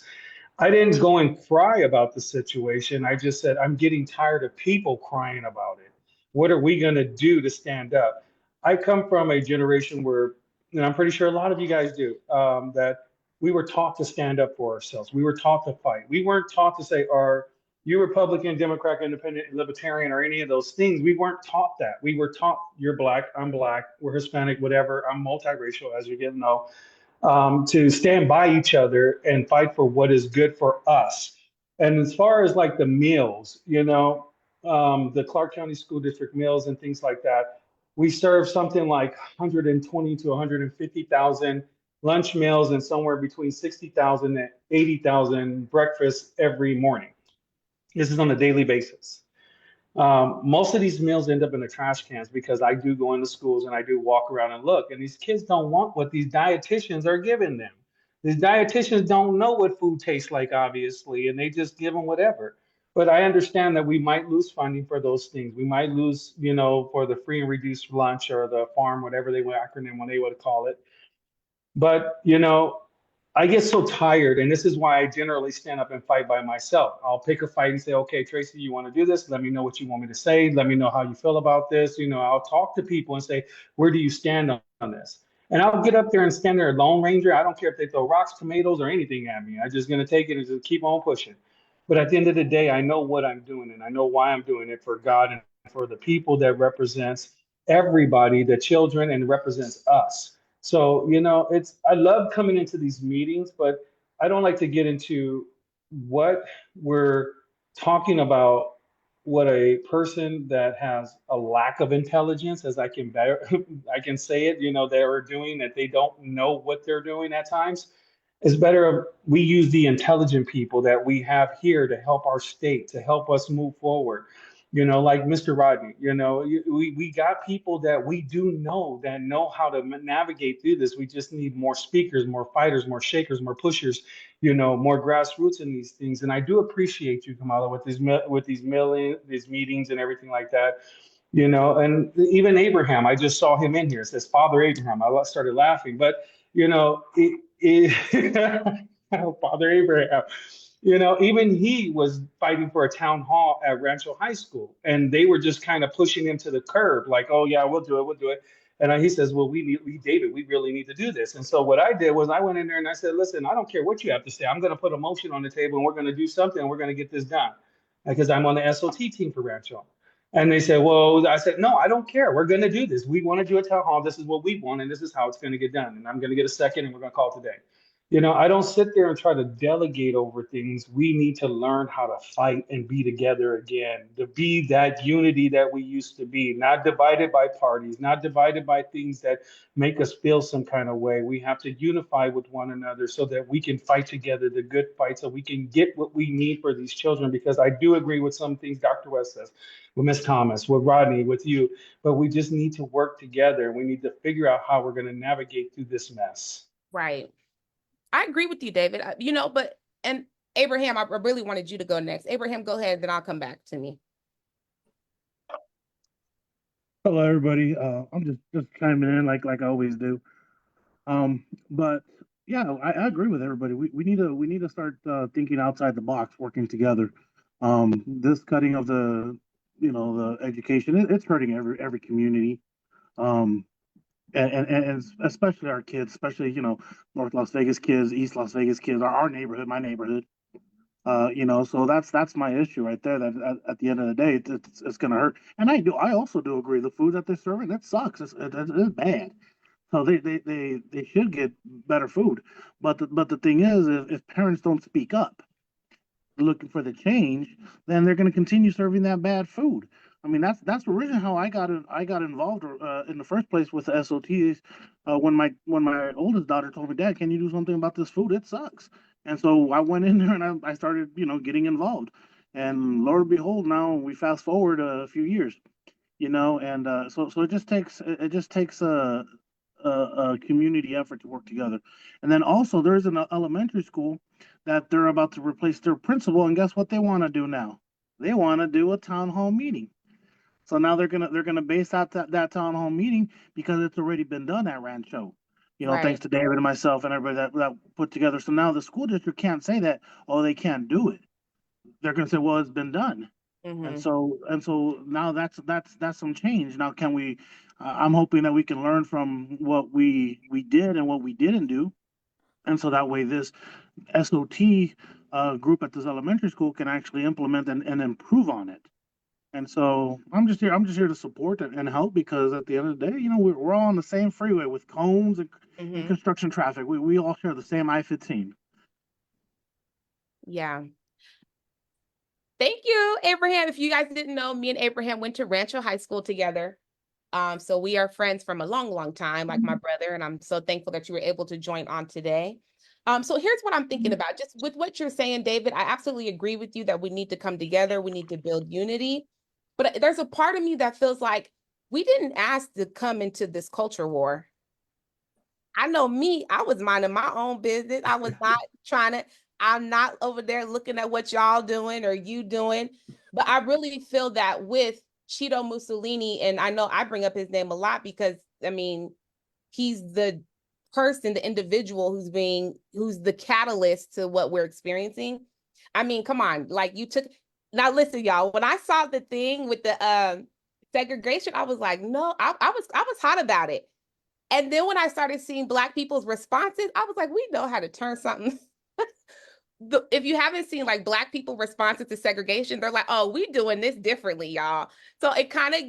I didn't go and cry about the situation. I just said, I'm getting tired of people crying about it. What are we going to do to stand up? I come from a generation where, and I'm pretty sure a lot of you guys do, that we were taught to stand up for ourselves. We were taught to fight. We weren't taught to say, are you Republican, Democrat, Independent, Libertarian, or any of those things? We weren't taught that. We were taught, you're black, I'm black, we're Hispanic, whatever. I'm multiracial, as you get to know, to stand by each other and fight for what is good for us. And as far as like the meals, the Clark County School District meals and things like that, we serve something like 120 to 150,000 lunch meals and somewhere between 60,000 and 80,000 breakfasts every morning. This is on a daily basis. Most of these meals end up in the trash cans because I do go into schools and I do walk around and look, and these kids don't want what these dietitians are giving them. These dietitians don't know what food tastes like, obviously, and they just give them whatever. But I understand that we might lose funding for those things. We might lose, for the free and reduced lunch or the farm, whatever they would acronym when they would call it. But, I get so tired, and this is why I generally stand up and fight by myself. I'll pick a fight and say, okay, Tracy, you want to do this? Let me know what you want me to say. Let me know how you feel about this. I'll talk to people and say, where do you stand on this? And I'll get up there and stand there, Lone Ranger. I don't care if they throw rocks, tomatoes, or anything at me. I'm just going to take it and just keep on pushing. But at the end of the day, I know what I'm doing, and I know why I'm doing it, for God and for the people that represents everybody, the children, and represents us. So, I love coming into these meetings, but I don't like to get into what we're talking about, what a person that has a lack of intelligence, as I can better, I can say it, they are doing, that they don't know what they're doing at times. It's better we use the intelligent people that we have here to help our state, to help us move forward. Like Mr. Rodney, we got people that we do know that know how to navigate through this. We just need more speakers, more fighters, more shakers, more pushers, more grassroots in these things. And I do appreciate you, Kamala, with these meetings and everything like that. And even Abraham, I just saw him in here. It says Father Abraham. I started laughing, but Father Abraham. Even he was fighting for a town hall at Rancho High School, and they were just kind of pushing him to the curb, like, "Oh yeah, we'll do it." And he says, "Well, David, we really need to do this." And so what I did was I went in there and I said, "Listen, I don't care what you have to say. I'm going to put a motion on the table, and we're going to do something, and we're going to get this done," because I'm on the SOT team for Rancho. And they said, "Well," I said, "No, I don't care. We're going to do this. We want to do a town hall. This is what we want, and this is how it's going to get done. And I'm going to get a second, and we're going to call it today." I don't sit there and try to delegate over things. We need to learn how to fight and be together again, to be that unity that we used to be, not divided by parties, not divided by things that make us feel some kind of way. We have to unify with one another so that we can fight together the good fight, so we can get what we need for these children. Because I do agree with some things Dr. West says, with Ms. Thomas, with Rodney, with you, but we just need to work together. We need to figure out how we're going to navigate through this mess. Right. I agree with you, David. And Abraham, I really wanted you to go next. Abraham, go ahead, then I'll come back to me. Hello, everybody. I'm just chiming in like I always do. But yeah, I agree with everybody. We need to start thinking outside the box, working together. This cutting of the education, it's hurting every community. And especially our kids, especially North Las Vegas kids, East Las Vegas kids, our neighborhood, my neighborhood. So that's my issue right there. That at the end of the day, it's going to hurt. And I also do agree, the food that they're serving, that sucks. It's bad. So they should get better food. But the thing is, if parents don't speak up looking for the change, then they're going to continue serving that bad food. I mean, that's originally how I got involved in the first place with the SOTs. When my oldest daughter told me, Dad, can you do something about this food? It sucks. And so I went in there and I started, getting involved. And Lord behold, now we fast forward a few years, and so it just takes a community effort to work together. And then also there's an elementary school that they're about to replace their principal, and guess what they want to do now? They want to do a town hall meeting. So now they're gonna base out that town hall meeting because it's already been done at Rancho. Thanks Right. to David and myself and everybody that put together. So now the school district can't say that, oh, they can't do it. They're gonna say, well, it's been done. And Mm-hmm. so now that's some change. Now can we? I'm hoping that we can learn from what we did and what we didn't do, and so that way this SOT group at this elementary school can actually implement and improve on it. And so I'm just here to support and help because at the end of the day, we're all on the same freeway with cones and Mm-hmm. construction traffic. We all share the same I-15. Yeah. Thank you, Abraham. If you guys didn't know, me and Abraham went to Rancho High School together. So we are friends from a long, long time, like my brother, and I'm so thankful that you were able to join on today. So here's what I'm thinking about. Just with what you're saying, David, I absolutely agree with you that we need to come together. We need to build unity. But there's a part of me that feels like we didn't ask to come into this culture war. I know me, I was minding my own business. I was not I'm not over there looking at what y'all doing or you doing. But I really feel that with Cheeto Mussolini, and I know I bring up his name a lot because I mean, he's the person, the individual who's the catalyst to what we're experiencing. I mean, come on, like now listen, y'all, when I saw the thing with the segregation, I was like, no, I was hot about it. And then when I started seeing Black people's responses, I was like, we know how to turn something. If you haven't seen like Black people responses to segregation, they're like, oh, we doing this differently, y'all. So it kind of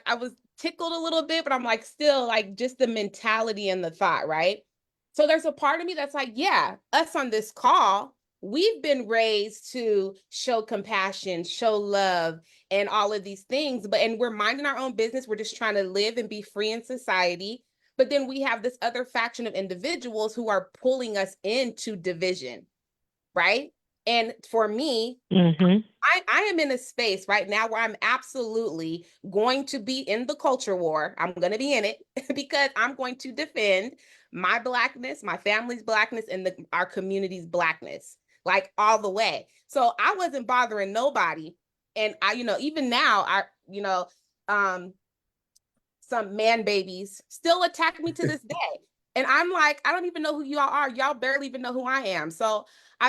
I was tickled a little bit, but I'm like, still like just the mentality and the thought, right? So there's a part of me that's like, yeah, us on this call, we've been raised to show compassion, show love, and all of these things. And we're minding our own business. We're just trying to live and be free in society. But then we have this other faction of individuals who are pulling us into division, right? And for me, I am in a space right now where I'm absolutely going to be in the culture war. I'm going to be in it because I'm going to defend my Blackness, my family's Blackness, and our community's Blackness, like all the way. So I wasn't bothering nobody. And even now, some man babies still attack me to this day. And I'm like, I don't even know who y'all are. Y'all barely even know who I am. So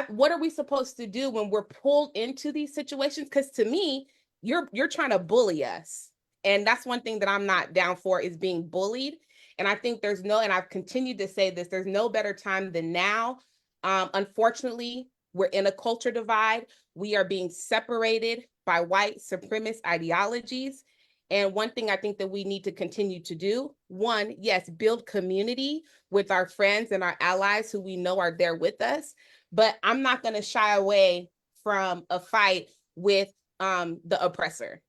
what are we supposed to do when we're pulled into these situations? Because to me, you're trying to bully us. And that's one thing that I'm not down for is being bullied. And I think and I've continued to say this, there's no better time than now. Unfortunately, we're in a culture divide. We are being separated by white supremacist ideologies. And one thing I think that we need to continue to do, one, yes, build community with our friends and our allies who we know are there with us. But I'm not going to shy away from a fight with the oppressor.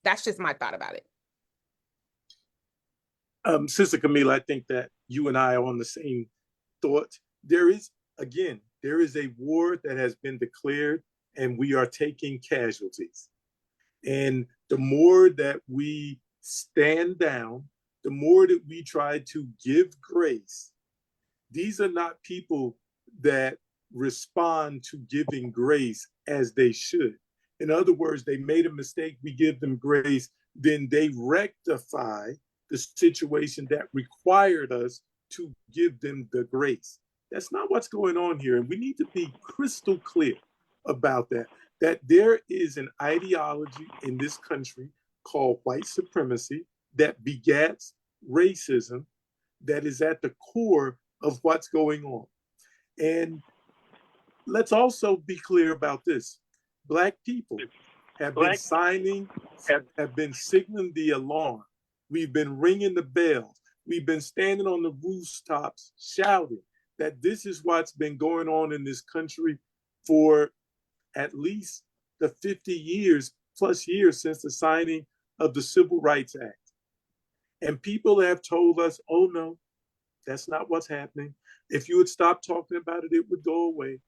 That's just my thought about it. Sister Camila, I think that you and I are on the same thought. There is a war that has been declared, and we are taking casualties. And the more that we stand down, the more that we try to give grace. These are not people that respond to giving grace as they should. In other words, they made a mistake, we give them grace, then they rectify the situation that required us to give them the grace. That's not what's going on here. And we need to be crystal clear about that there is an ideology in this country called white supremacy that begets racism that is at the core of what's going on. And let's also be clear about this. Black people have been signaling the alarm. We've been ringing the bells. We've been standing on the rooftops shouting that this is what's been going on in this country for at least the 50 years plus years since the signing of the Civil Rights Act. And people have told us, oh no, that's not what's happening. If you would stop talking about it, it would go away.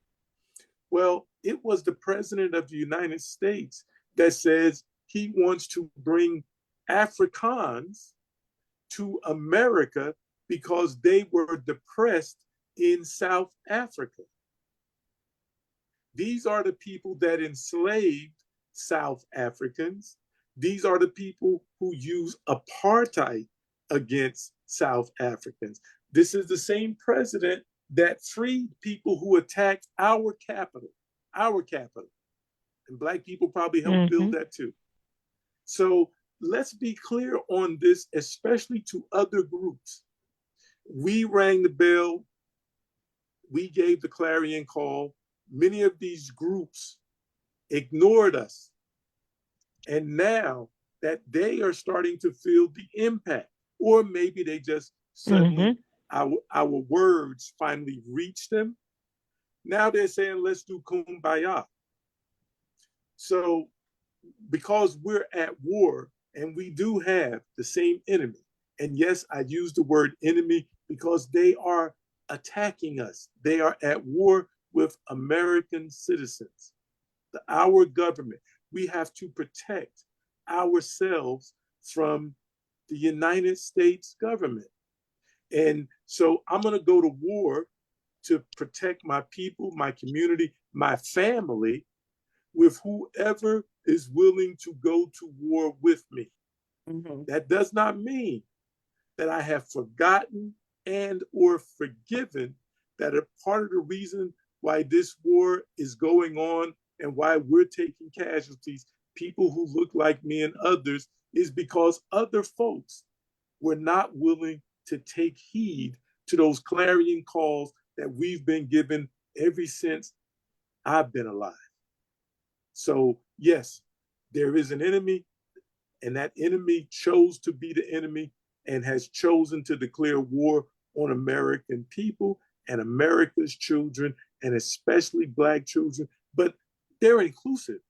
Well, it was the president of the United States that says he wants to bring Afrikaans to America because they were depressed in South Africa. These are the people that enslaved South Africans. These are the people who use apartheid against South Africans. This is the same president that freed people who attacked our capital. And Black people probably helped build that too. So let's be clear on this, especially to other groups. We rang the bell. We gave the clarion call. Many of these groups ignored us. And now that they are starting to feel the impact, or maybe they just suddenly, our words finally reached them. Now they're saying, let's do kumbaya. So because we're at war and we do have the same enemy, and yes, I use the word enemy because they are attacking us. They are at war with American citizens, our government. We have to protect ourselves from the United States government. And so I'm going to go to war to protect my people, my community, my family, with whoever is willing to go to war with me. That does not mean that I have forgotten and or forgiven that a part of the reason why this war is going on and why we're taking casualties, people who look like me and others, is because other folks were not willing to take heed to those clarion calls that we've been given ever since I've been alive. So yes, there is an enemy, and that enemy chose to be the enemy and has chosen to declare war on American people and America's children, and especially Black children. But they're inclusive.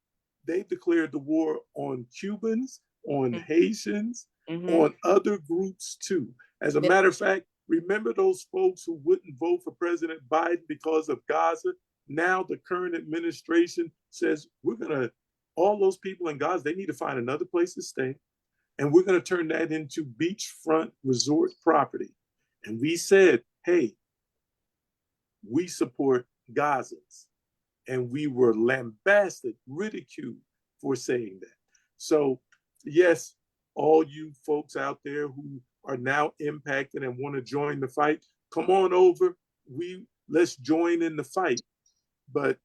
They declared the war on Cubans, on Haitians, on other groups too. As a matter of fact, remember those folks who wouldn't vote for President Biden because of Gaza? Now the current administration says we're going to, all those people in Gaza, they need to find another place to stay. And we're going to turn that into beachfront resort property. And we said, hey, we support Gazans. And we were lambasted, ridiculed for saying that. So yes, all you folks out there who are now impacted and want to join the fight, come on over. Let's join in the fight. But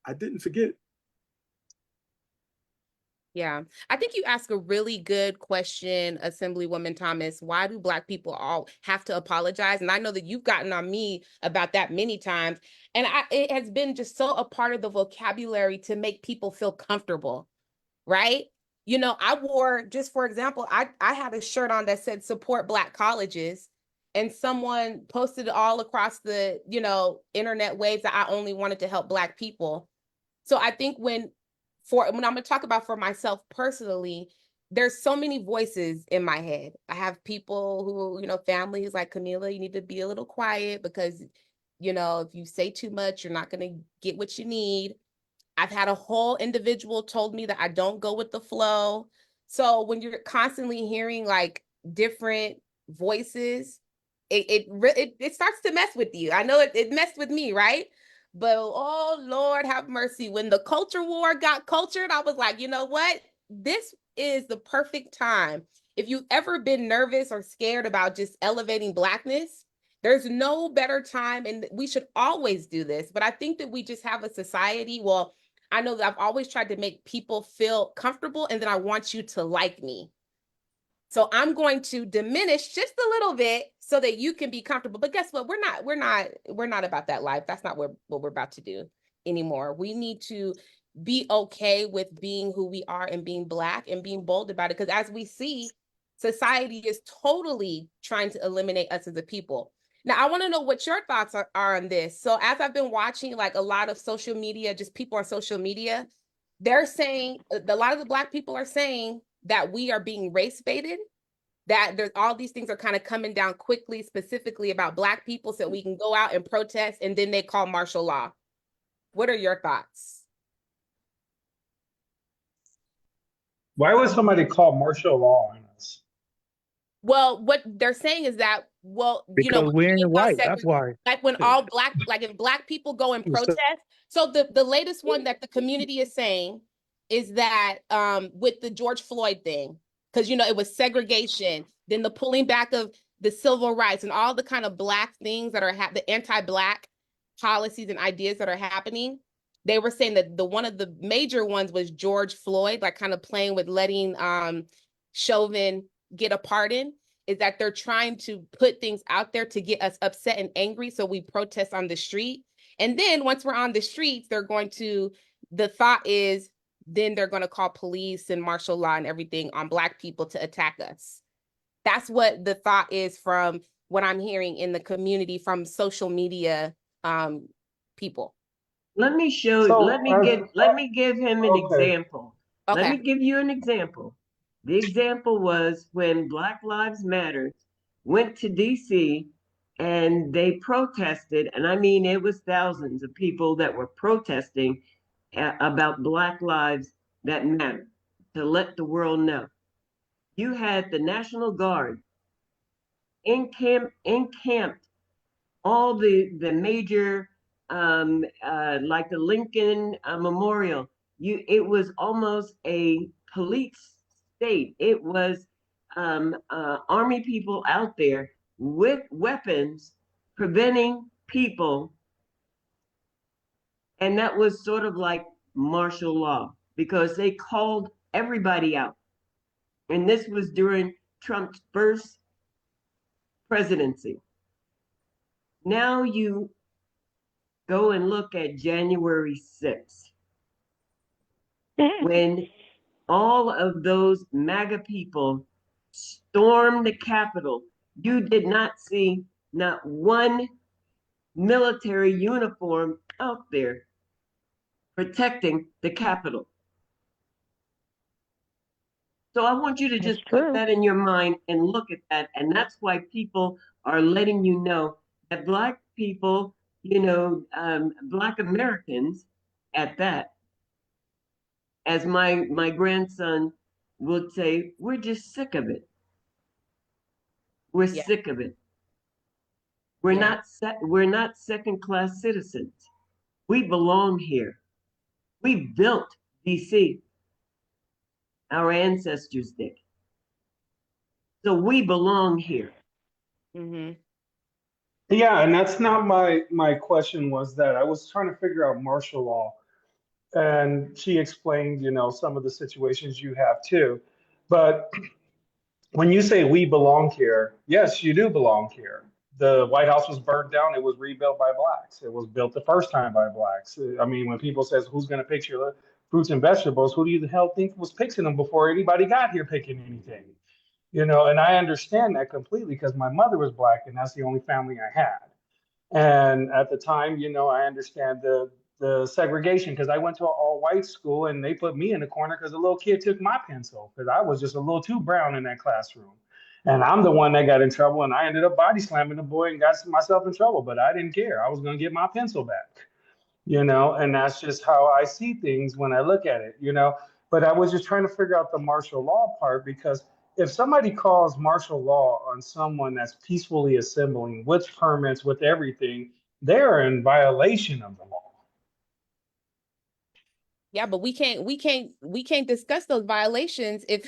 I didn't forget. Yeah, I think you ask a really good question, Assemblywoman Thomas. Why do Black people all have to apologize? And I know that you've gotten on me about that many times. And it has been just so a part of the vocabulary to make people feel comfortable, right? You know, I wore, just for example, I had a shirt on that said support Black colleges. And someone posted it all across the, internet waves that I only wanted to help Black people. So I think when I'm going to talk about for myself personally, there's so many voices in my head. I have people who, families like, Camila, you need to be a little quiet because, if you say too much, you're not going to get what you need. I've had a whole individual told me that I don't go with the flow. So when you're constantly hearing like different voices, it starts to mess with you. I know it messed with me, right? But oh Lord have mercy. When the culture war got cultured, I was like, you know what? This is the perfect time. If you've ever been nervous or scared about just elevating Blackness, there's no better time, and we should always do this. But I think that we just have a society. Well, I know that I've always tried to make people feel comfortable, and then I want you to like me. So I'm going to diminish just a little bit so that you can be comfortable. But guess what? We're not about that life. That's not what we're about to do anymore. We need to be okay with being who we are and being Black and being bold about it. Because as we see, society is totally trying to eliminate us as a people. Now, I want to know what your thoughts are on this. So as I've been watching like a lot of social media, just people on social media, they're saying, a lot of the Black people are saying that we are being race baited, that there's all these things are kind of coming down quickly, specifically about Black people, so we can go out and protest, and then they call martial law. What are your thoughts? Why would somebody call martial law on us? Well, what they're saying is that, well, you know, Because we ain't white. That's why. like when all Black, like if Black people go and protest. So the latest one that the community is saying is that with the George Floyd thing, because you know it was segregation, then the pulling back of the civil rights and all the kind of Black things that are the anti-Black policies and ideas that are happening. They were saying that one of the major ones was George Floyd, like kind of playing with letting Chauvin get a pardon, is that they're trying to put things out there to get us upset and angry, so we protest on the street. And then once we're on the streets, the thought is, then they're going to call police and martial law and everything on Black people to attack us. That's what the thought is from what I'm hearing in the community from social media people. Let me show So, let me give him an okay. example. Let me give you an example. The example was when Black Lives Matter went to DC and they protested, and I mean it was thousands of people that were protesting about Black lives that matter, to let the world know. You had the National Guard encamped all the major like the Lincoln Memorial. It was almost a police state. It was army people out there with weapons preventing people, and that was sort of like martial law because they called everybody out. And this was during Trump's first presidency. Now you go and look at January 6th, when all of those MAGA people stormed the Capitol. You did not see not one military uniform out there protecting the Capitol. So I want you to just put that in your mind and look at that. And that's why people are letting you know that Black people, Black Americans at that, as my grandson would say, we're just sick of it. We're sick of it. We're not second-class citizens. We belong here. We built DC. Our ancestors did. So we belong here. Mm-hmm. Yeah, and that's not my question. Was that I was trying to figure out martial law, and she explained, some of the situations you have too. But when you say we belong here, yes, you do belong here. The White House was burnt down. It was rebuilt by Blacks. It was built the first time by Blacks. I mean, when people says who's going to pick your fruits and vegetables, who do you the hell think was picking them before anybody got here picking anything? And I understand that completely because my mother was Black and that's the only family I had. And at the time, I understand the segregation because I went to an all-white school and they put me in the corner because a little kid took my pencil because I was just a little too brown in that classroom. And I'm the one that got in trouble, and I ended up body slamming the boy and got myself in trouble, but I didn't care. I was going to get my pencil back, and that's just how I see things when I look at it, But I was just trying to figure out the martial law part because if somebody calls martial law on someone that's peacefully assembling with permits, with everything, they're in violation of the law. Yeah, but we can't discuss those violations if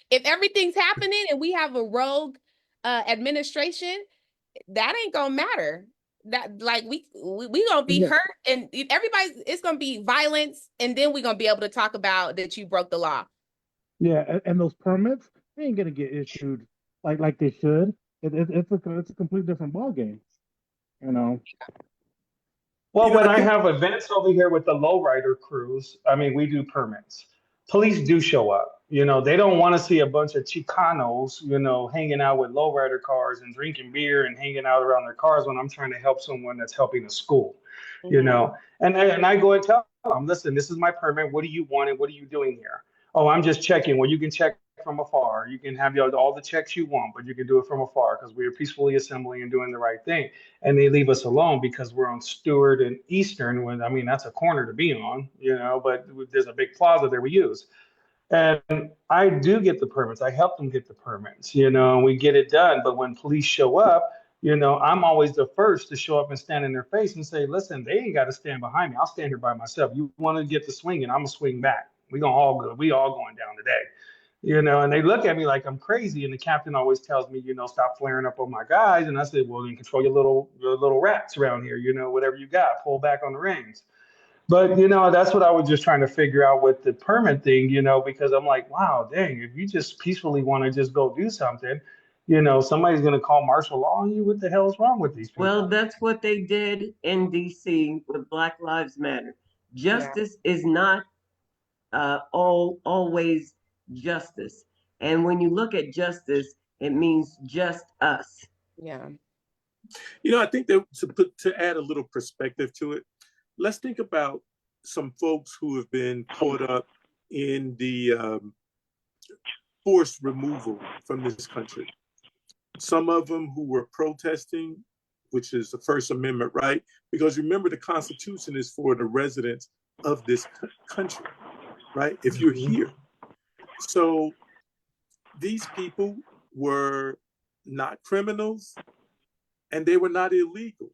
if everything's happening and we have a rogue administration. That ain't gonna matter. That like we gonna be hurt, and it's gonna be violence, and then we're gonna be able to talk about that you broke the law. Yeah, and those permits, they ain't gonna get issued like they should. It's a complete different ballgame, you know. Well, when I have events over here with the lowrider crews, I mean, we do permits. Police do show up. You know, they don't want to see a bunch of Chicanos, you know, hanging out with lowrider cars and drinking beer and hanging out around their cars when I'm trying to help someone that's helping a school, you Mhm. know. And I go and tell them, listen, this is my permit. What do you want and what are you doing here? Oh, I'm just checking. Well, you can check from afar. You can have all the checks you want, but you can do it from afar because we are peacefully assembling and doing the right thing. And they leave us alone because we're on Stewart and Eastern. When I mean, that's a corner to be on, you know, but there's a big plaza there we use. And I do get the permits. I help them get the permits, you know, and we get it done. But when police show up, you know, I'm always the first to show up and stand in their face and say, listen, they ain't got to stand behind me. I'll stand here by myself. You want to get the swinging, I'm gonna swing back. We gonna all go. We all going down today, you know. And they look at me like I'm crazy. And the captain always tells me, you know, stop flaring up on my guys. And I said, well, you control your little rats around here, you know, whatever you got, pull back on the reins. But you know, that's what I was just trying to figure out with the permit thing, you know, because I'm like, wow, dang, if you just peacefully want to just go do something, you know, somebody's gonna call martial law on you. What the hell is wrong with these people? Well, that's what they did in DC with Black Lives Matter. Yeah. Justice is not always justice. And when you look at justice, it means just us. Yeah. You know, I think that to add a little perspective to it, let's think about some folks who have been caught up in the forced removal from this country. Some of them who were protesting, which is the First Amendment right, because remember the Constitution is for the residents of this country, right? If you're here. So these people were not criminals and they were not illegal.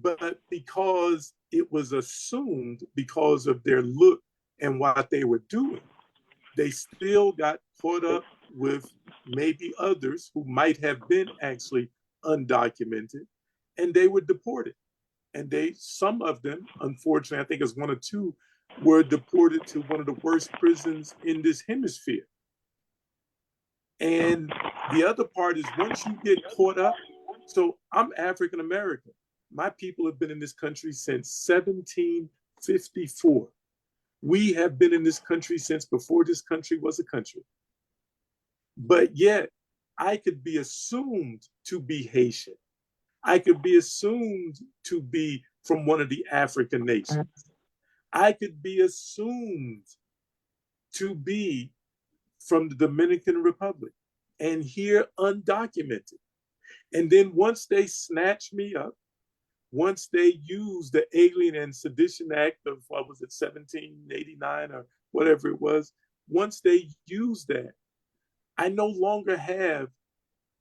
But because it was assumed because of their look and what they were doing, they still got caught up with maybe others who might have been actually undocumented, and they were deported. And some of them, unfortunately, I think it's one or two, were deported to one of the worst prisons in this hemisphere. And the other part is once you get caught up, so I'm African American. My people have been in this country since 1754. We have been in this country since before this country was a country. But yet, I could be assumed to be Haitian. I could be assumed to be from one of the African nations. I could be assumed to be from the Dominican Republic and here undocumented. And then once they snatch me up, once they use the Alien and Sedition Act of, what was it, 1789 or whatever it was, once they use that, I no longer have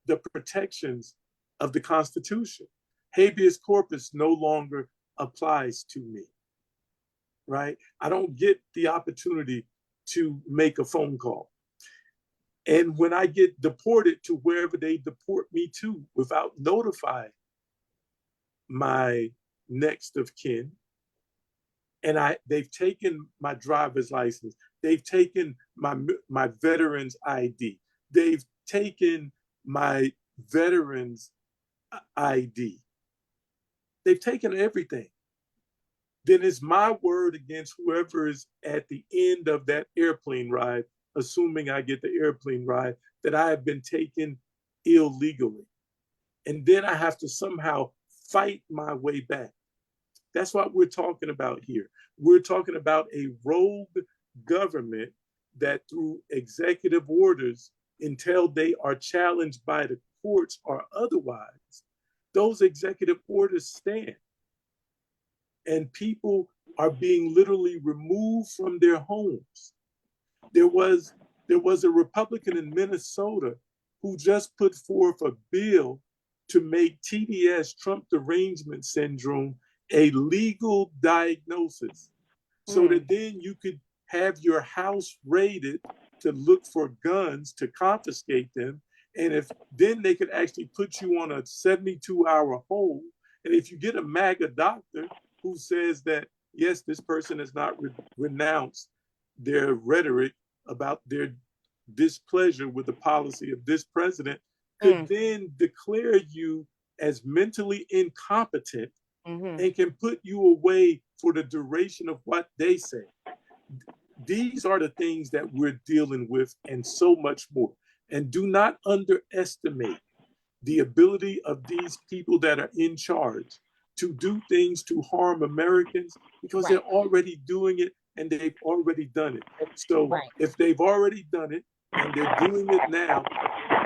the protections of the Constitution. Habeas corpus no longer applies to me, right? I don't get the opportunity to make a phone call. And when I get deported to wherever they deport me to without notifying my next of kin, and they've taken my driver's license, they've taken my veteran's ID, they've taken my veteran's ID, they've taken everything. Then it's my word against whoever is at the end of that airplane ride, assuming I get the airplane ride, that I have been taken illegally. And then I have to somehow fight my way back. That's what we're talking about here. We're talking about a rogue government that through executive orders, until they are challenged by the courts or otherwise, those executive orders stand. And people are being literally removed from their homes. There was a Republican in Minnesota who just put forth a bill to make TDS, Trump derangement syndrome, a legal diagnosis, so that then you could have your house raided to look for guns to confiscate them. And if then they could actually put you on a 72-hour hold. And if you get a MAGA doctor who says that, yes, this person has not renounced their rhetoric about their displeasure with the policy of this president, could then declare you as mentally incompetent and can put you away for the duration of what they say. These are the things that we're dealing with and so much more. And do not underestimate the ability of these people that are in charge to do things to harm Americans because they're Right. already doing it and they've already done it. So Right. if they've already done it and they're doing it now,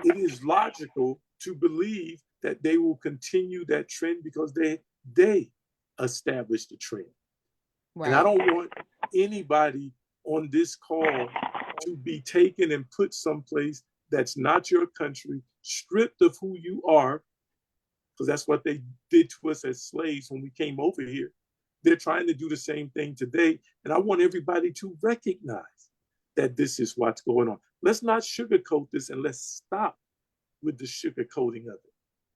it is logical to believe that they will continue that trend because they established the trend. And I Right. don't want anybody on this call to be taken and put someplace that's not your country, stripped of who you are, because that's what they did to us as slaves when we came over here. They're trying to do the same thing today. And I want everybody to recognize that this is what's going on. Let's not sugarcoat this and let's stop with the sugarcoating of it.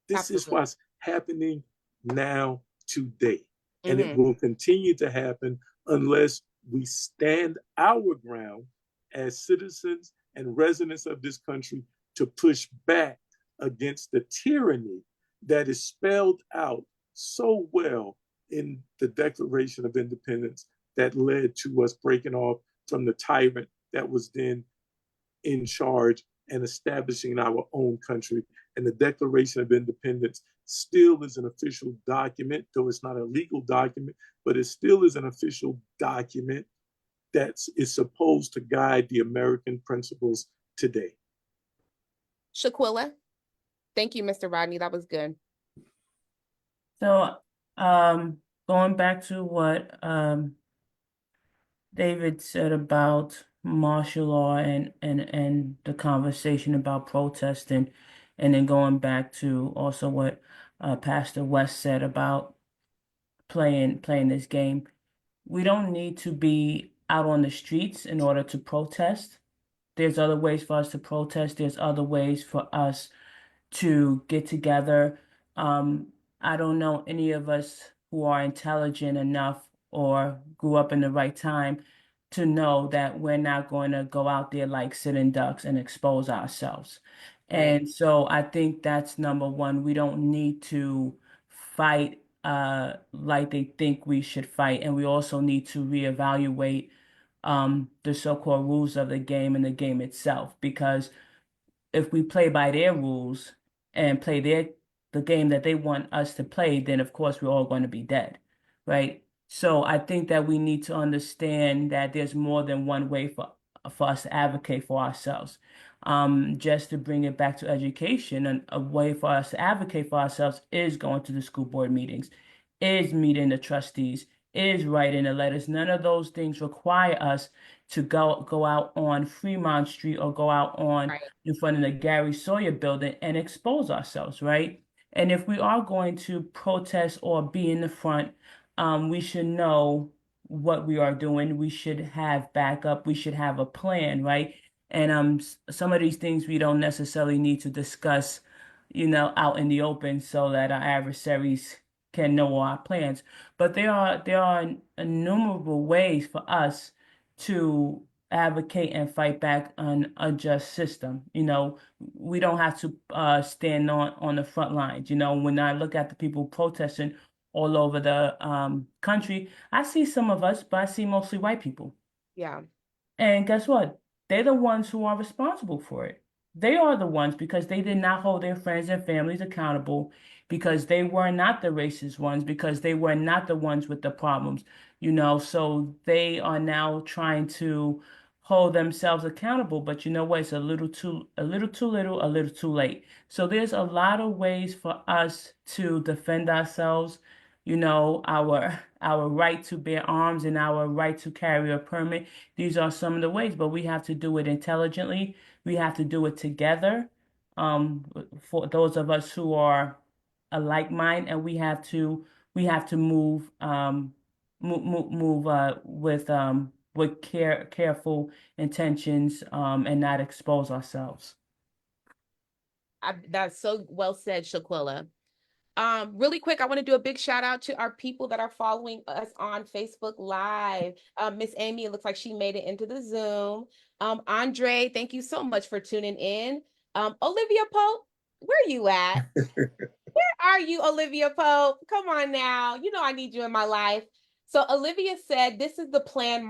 This is Absolutely. what's happening now today. And it Mhm. will continue to happen unless we stand our ground as citizens and residents of this country to push back against the tyranny that is spelled out so well in the Declaration of Independence that led to us breaking off from the tyrant that was then in charge and establishing our own country. And the Declaration of Independence still is an official document, though it's not a legal document, but it still is an official document that is supposed to guide the American principles today. Shaquilla. Thank you, Mr. Rodney. That was good. So, going back to what David said about martial law and the conversation about protesting, and then going back to also what Pastor West said about playing this game. We don't need to be out on the streets in order to protest. There's other ways for us to protest. There's other ways for us to get together. Um, I don't know any of us who are intelligent enough or grew up in the right time to know that we're not going to go out there like sitting ducks and expose ourselves. Right. And so I think that's number one. We don't need to fight like they think we should fight. And we also need to reevaluate the so-called rules of the game and the game itself, because if we play by their rules and play the game that they want us to play, then of course we're all going to be dead, right? So I think that we need to understand that there's more than one way for us to advocate for ourselves. Just to bring it back to education, and a way for us to advocate for ourselves is going to the school board meetings, is meeting the trustees, is writing the letters. None of those things require us to go out on Fremont Street or go out on Right. in front of the Gary Sawyer building and expose ourselves, right? And if we are going to protest or be in the front, we should know what we are doing. We should have backup. We should have a plan, right? And some of these things we don't necessarily need to discuss, out in the open so that our adversaries can know our plans. But there are innumerable ways for us to advocate and fight back an unjust system. We don't have to stand on the front lines. When I look at the people protesting all over the country, I see some of us, but I see mostly white people. Yeah. And guess what? They're the ones who are responsible for it. They are the ones, because they did not hold their friends and families accountable, because they were not the racist ones, because they were not the ones with the problems, so they are now trying to hold themselves accountable. But you know what? It's a little too little, a little too late. So there's a lot of ways for us to defend ourselves, our right to bear arms and our right to carry a permit. These are some of the ways, but we have to do it intelligently. We have to do it together. Um, for those of us who are a like mind, and we have to move with careful intentions, and not expose ourselves. That's so well said, Shaquilla. Really quick, I want to do a big shout out to our people that are following us on Facebook Live. Miss Amy, it looks like she made it into the Zoom. Andre, thank you so much for tuning in. Olivia Pope, where you at? Where are you, Olivia Pope? Come on now. I need you in my life. So Olivia said, this is the plan.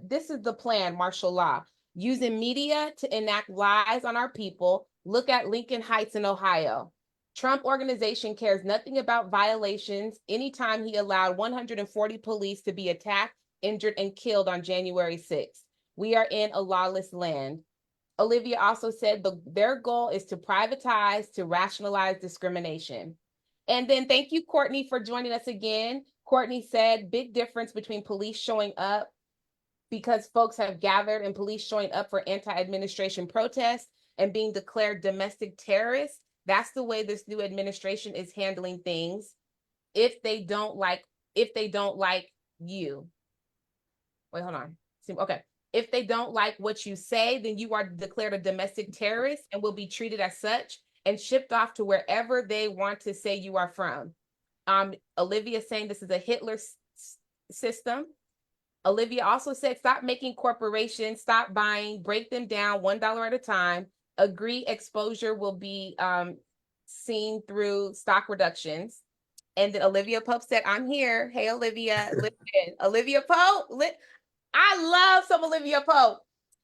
This is the plan, martial law, using media to enact lies on our people. Look at Lincoln Heights in Ohio. Trump organization cares nothing about violations anytime he allowed 140 police to be attacked, injured, and killed on January 6th. We are in a lawless land. Olivia also said their goal is to privatize, to rationalize discrimination. And then thank you, Courtney, for joining us again. Courtney said, big difference between police showing up because folks have gathered and police showing up for anti-administration protests and being declared domestic terrorists. That's the way this new administration is handling things. If they don't like you. Wait, hold on. Okay. If they don't like what you say, then you are declared a domestic terrorist and will be treated as such and shipped off to wherever they want to say you are from. Olivia saying this is a Hitler system. Olivia also said, stop making corporations, stop buying, break them down $1 at a time. Agree exposure will be seen through stock reductions. And then Olivia Pope said, I'm here. Hey, Olivia. Listen, Olivia Pope. I love some Olivia Pope.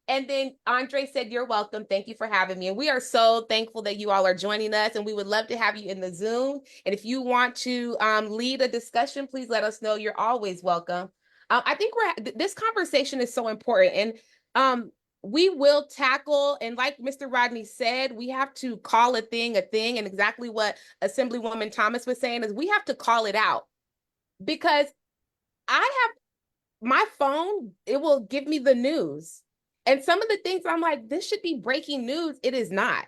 And then Andre said, you're welcome. Thank you for having me. And we are so thankful that you all are joining us. And we would love to have you in the Zoom. And if you want to lead a discussion, please let us know. You're always welcome. I think this conversation is so important. And we will tackle, and like Mr. Rodney said, we have to call a thing. And exactly what Assemblywoman Thomas was saying is we have to call it out. Because I have my phone, it will give me the news. And some of the things I'm like, this should be breaking news. It is not.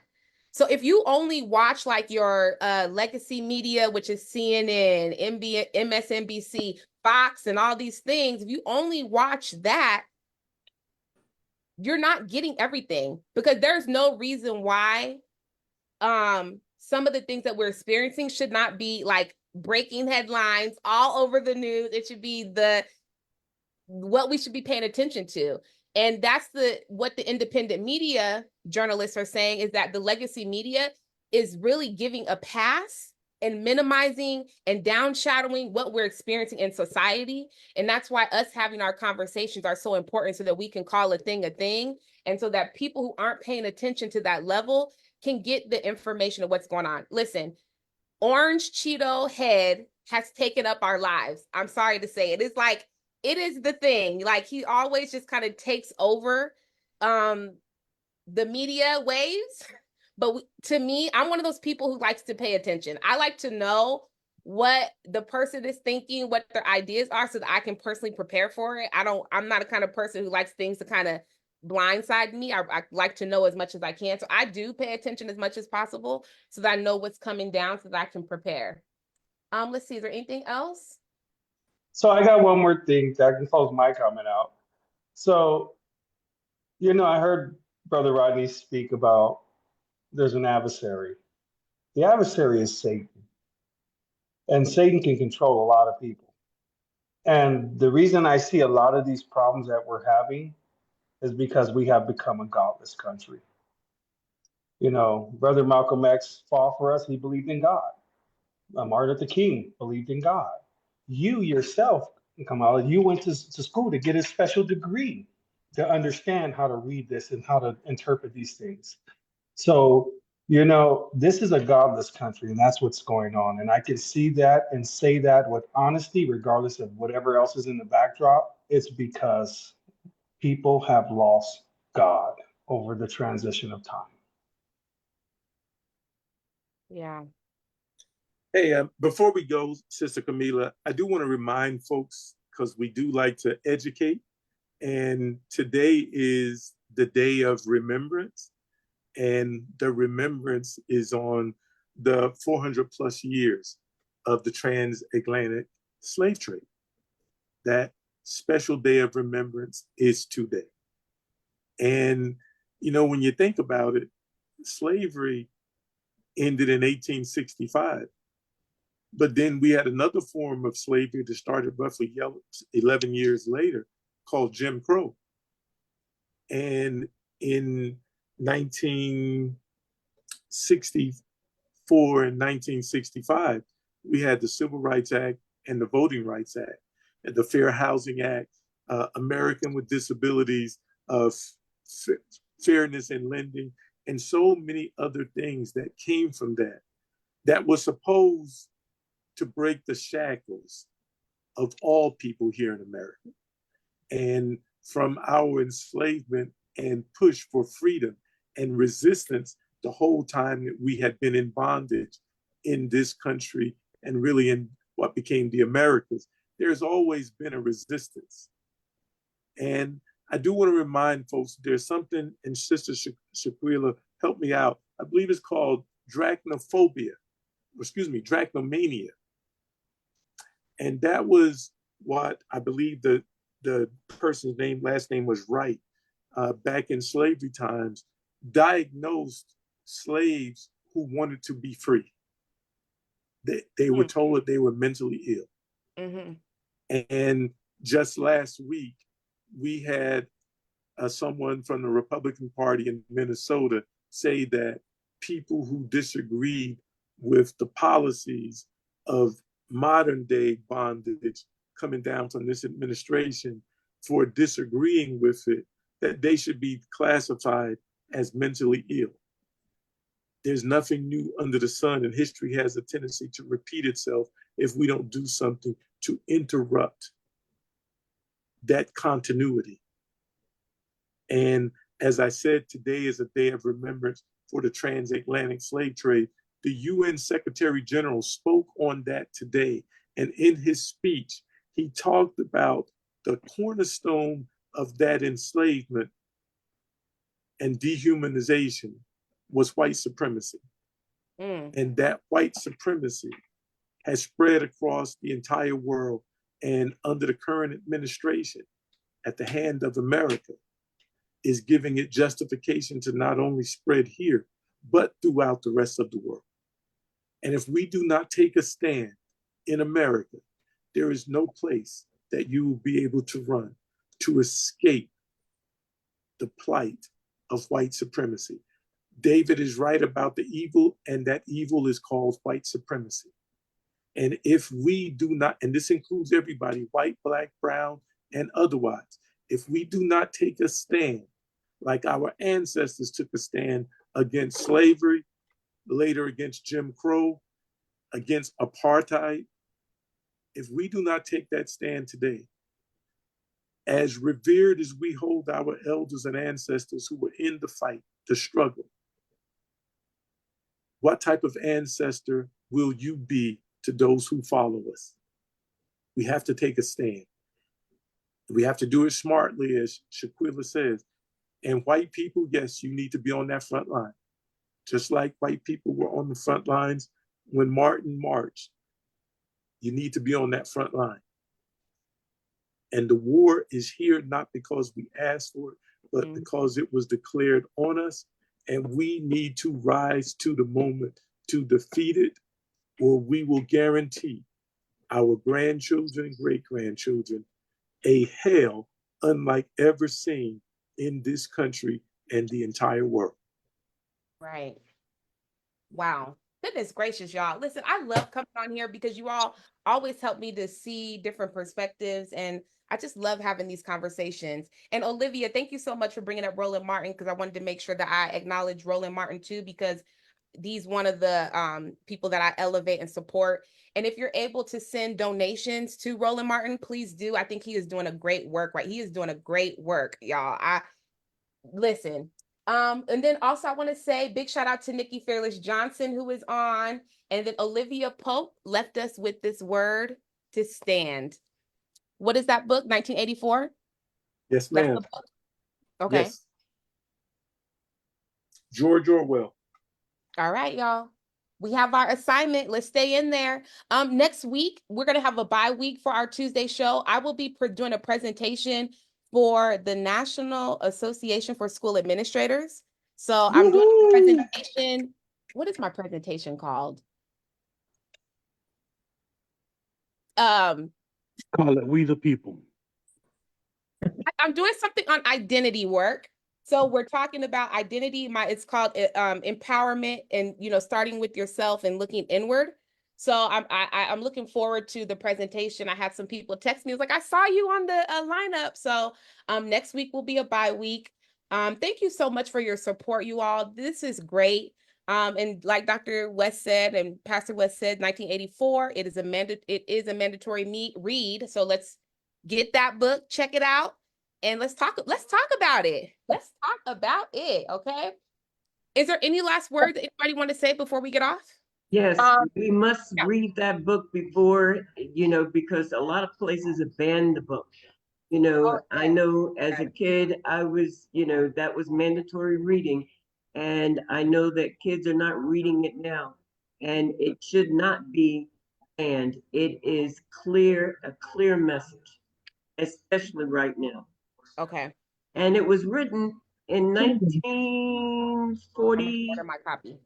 So if you only watch like your legacy media, which is CNN, MSNBC, Fox, and all these things, if you only watch that, you're not getting everything, because there's no reason why some of the things that we're experiencing should not be like breaking headlines all over the news. It should be what we should be paying attention to. And that's what the independent media journalists are saying, is that the legacy media is really giving a pass and minimizing and downshadowing what we're experiencing in society. And that's why us having our conversations are so important, so that we can call a thing, and so that people who aren't paying attention to that level can get the information of what's going on. Listen, Orange Cheeto Head has taken up our lives. I'm sorry to say it. It's like, it is the thing. Like, he always just kind of takes over the media waves. But to me, I'm one of those people who likes to pay attention. I like to know what the person is thinking, what their ideas are, so that I can personally prepare for it. I'm not a kind of person who likes things to kind of blindside me. I like to know as much as I can. So I do pay attention as much as possible, so that I know what's coming down, so that I can prepare. Let's see, is there anything else? So I got one more thing that I can close my comment out. So, I heard Brother Rodney speak about there's an adversary. The adversary is Satan. And Satan can control a lot of people. And the reason I see a lot of these problems that we're having is because we have become a godless country. Brother Malcolm X fought for us. He believed in God. Martin Luther King believed in God. You yourself, Kamala, you went to school to get a special degree to understand how to read this and how to interpret these things. So, this is a godless country, and that's what's going on. And I can see that and say that with honesty, regardless of whatever else is in the backdrop. It's because people have lost God over the transition of time. Yeah. Hey, before we go, Sister Camila, I do want to remind folks, because we do like to educate, and today is the day of remembrance, and the remembrance is on the 400 plus years of the transatlantic slave trade. That special day of remembrance is today. And, when you think about it, slavery ended in 1865. But then we had another form of slavery that started roughly 11 years later, called Jim Crow. And in 1964 and 1965, we had the Civil Rights Act and the Voting Rights Act. the Fair Housing Act, American with Disabilities, fairness in lending, and so many other things that came from that, that was supposed to break the shackles of all people here in America. And from our enslavement and push for freedom and resistance the whole time that we had been in bondage in this country and really in what became the Americas, there's always been a resistance. And I do want to remind folks there's something, and Sister Shaquila, help me out. I believe it's called drachnophobia, drachnomania. And that was what I believe the person's last name was Wright, back in slavery times, diagnosed slaves who wanted to be free. They were told that they were mentally ill. Mm-hmm. And just last week, we had someone from the Republican Party in Minnesota say that people who disagreed with the policies of modern day bondage coming down from this administration, for disagreeing with it, that they should be classified as mentally ill. There's nothing new under the sun, and history has a tendency to repeat itself if we don't do something to interrupt that continuity. And as I said, today is a day of remembrance for the transatlantic slave trade. The UN Secretary General spoke on that today. And in his speech, he talked about the cornerstone of that enslavement and dehumanization was white supremacy. And that white supremacy has spread across the entire world. And under the current administration, at the hand of America, is giving it justification to not only spread here, but throughout the rest of the world. And if we do not take a stand in America, there is no place that you will be able to run to escape the plight of white supremacy. David is right about the evil, and that evil is called white supremacy. And if we do not, and this includes everybody, white, black, brown, and otherwise, if we do not take a stand like our ancestors took a stand against slavery, later against Jim Crow, against apartheid, if we do not take that stand today, as revered as we hold our elders and ancestors who were in the fight, the struggle, what type of ancestor will you be to those who follow us? We have to take a stand. We have to do it smartly, as Shaquila says. And white people, yes, you need to be on that front line. Just like white people were on the front lines when Martin marched, you need to be on that front line. And the war is here not because we asked for it, but because it was declared on us. And we need to rise to the moment to defeat it, or we will guarantee our grandchildren and great-grandchildren a hell unlike ever seen in this country and the entire world. Right. Wow. Goodness gracious, y'all. Listen, I love coming on here because you all always help me to see different perspectives. And I just love having these conversations. And Olivia, thank you so much for bringing up Roland Martin, because I wanted to make sure that I acknowledge Roland Martin too, because he's one of the people that I elevate and support. And if you're able to send donations to Roland Martin, please do. I think he is doing a great work, right? He is doing a great work, y'all. Listen. And then also I want to say big shout out to Nikki Fairless Johnson, who is on. And then Olivia Pope left us with this word, to stand. What is that book? 1984? Yes, ma'am. That's the book. Okay. Yes. George Orwell. All right, y'all. We have our assignment. Let's stay in there. Next week, we're going to have a bye week for our Tuesday show. I will be doing a presentation for the National Association for School Administrators. So I'm doing a presentation. What is my presentation called? Call it We the People. I'm doing something on identity work. So we're talking about identity. It's called empowerment, and starting with yourself and looking inward. So I'm looking forward to the presentation. I had some people text me. It was like, I saw you on the lineup. So next week will be a bye week. Thank you so much for your support, you all. This is great. And like Dr. West said, and Pastor West said, 1984, it is a mandatory read. So let's get that book, check it out, and let's talk about it. Let's talk about it. Okay. Is there any last word that anybody want to say before we get off? Yes, Um, we must Yeah. read that book before, because a lot of places have banned the book. I know as a kid, I was, that was mandatory reading. And I know that kids are not reading it now. And it should not be banned. It is a clear message, especially right now. Okay. And it was written in I'm gonna 1940, order my copy.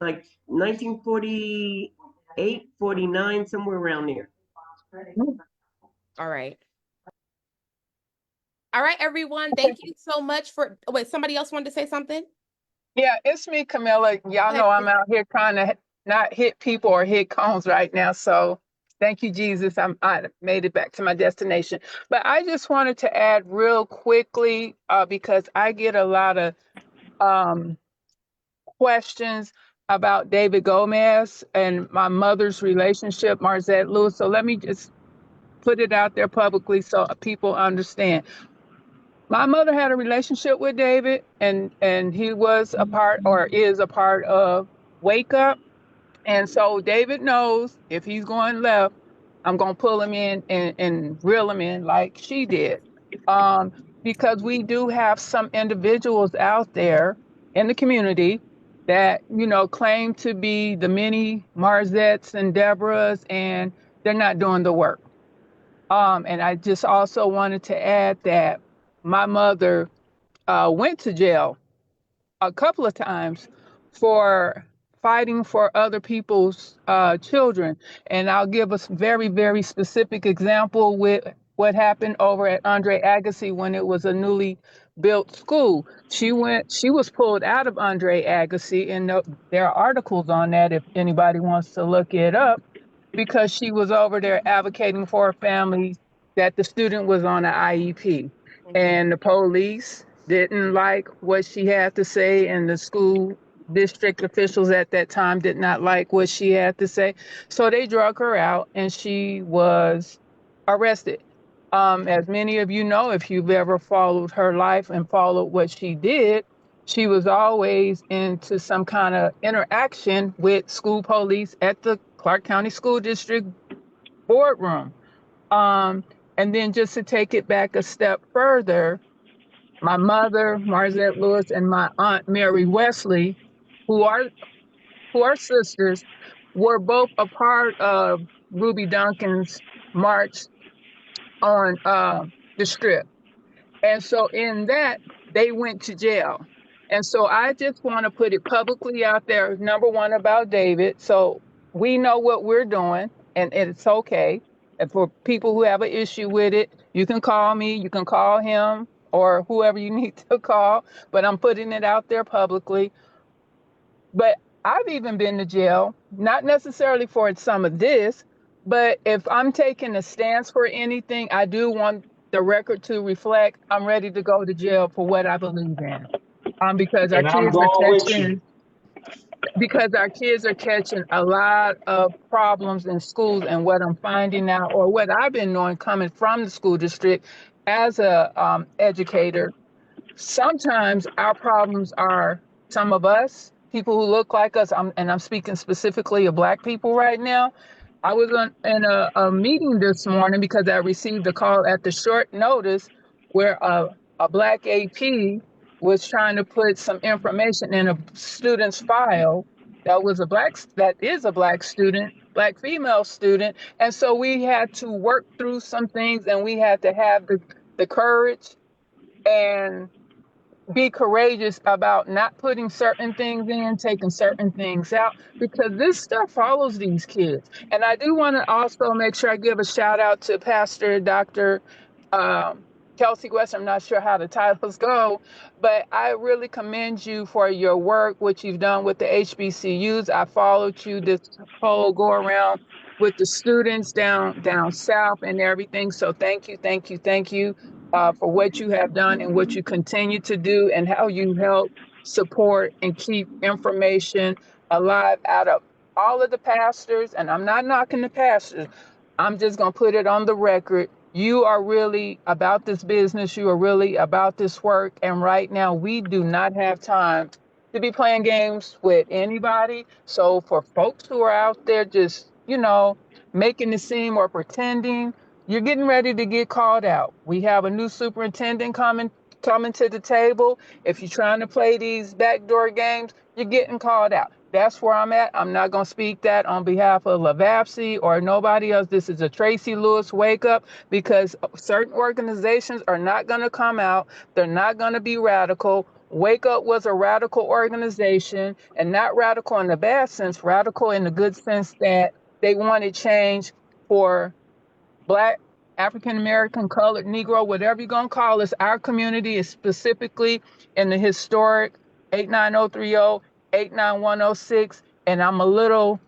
like 1948, 49, somewhere around there. All right. All right, everyone. Thank you so much for. Oh, wait, somebody else wanted to say something? yeah, it's me, Camilla. Y'all Go know ahead. I'm out here trying to not hit people or hit cones right now. So thank you, Jesus. I made it back to my destination. But I just wanted to add real quickly because I get a lot of um, questions about David Gomez and my mother's relationship, Marzette Lewis. So let me just put it out there publicly so people understand. My mother had a relationship with David, and he was a part or is a part of Wake Up. And so David knows if he's going left, I'm gonna pull him in and reel him in like she did. Um, because we do have some individuals out there in the community that, claim to be the many Marzettes and Deborahs, and they're not doing the work. And I just also wanted to add that my mother went to jail a couple of times for fighting for other people's children. And I'll give a very, very specific example with what happened over at Andre Agassi when it was a newly built school. She was pulled out of Andre Agassi, and there are articles on that if anybody wants to look it up, because she was over there advocating for a family that the student was on an IEP. And the police didn't like what she had to say, and the school district officials at that time did not like what she had to say. So they drug her out and she was arrested. As many of you know, if you've ever followed her life and followed what she did, she was always into some kind of interaction with school police at the Clark County School District boardroom. Um, and then just to take it back a step further, my mother, Marzette Lewis, and my aunt Mary Wesley, who are sisters, were both a part of Ruby Duncan's march on the Strip. And so in that, they went to jail. And so I just want to put it publicly out there, number one, about David. So we know what we're doing, and it's okay. And for people who have an issue with it, you can call me, you can call him, or whoever you need to call. But I'm putting it out there publicly. But I've even been to jail, not necessarily for some of this, but if I'm taking a stance for anything, I do want the record to reflect I'm ready to go to jail for what I believe in. Because our And I'm kids are going with you. catching a lot of problems in schools, and what I'm finding out, or what I've been knowing coming from the school district as a educator, sometimes our problems are some of us, people who look like us, and I'm speaking specifically of Black people right now. I was in a meeting this morning because I received a call at the short notice where a Black AP was trying to put some information in a student's file that is a Black student, Black female student. And so we had to work through some things, and we had to have the courage and be courageous about not putting certain things in, taking certain things out, because this stuff follows these kids. And I do want to also make sure I give a shout out to Pastor Dr. Kelsey West, I'm not sure how the titles go, but I really commend you for your work, what you've done with the HBCUs. I followed you this whole go around with the students down south and everything. So thank you, thank you, thank you for what you have done and what you continue to do and how you help support and keep information alive out of all of the pastors. And I'm not knocking the pastors. I'm just going to put it on the record. You are really about this business. You are really about this work. And right now, we do not have time to be playing games with anybody. So, for folks who are out there just, making it seem or pretending, you're getting ready to get called out. We have a new superintendent coming to the table. If you're trying to play these backdoor games, you're getting called out. That's where I'm at. I'm not going to speak that on behalf of Lavapsy or nobody else. This is a Tracy Lewis wake up because certain organizations are not going to come out. They're not going to be radical. Wake Up was a radical organization, and not radical in the bad sense, radical in the good sense that they wanted change for Black, African American, colored, Negro, whatever you're going to call us. Our community is specifically in the historic 89030, 89106. And I'm a little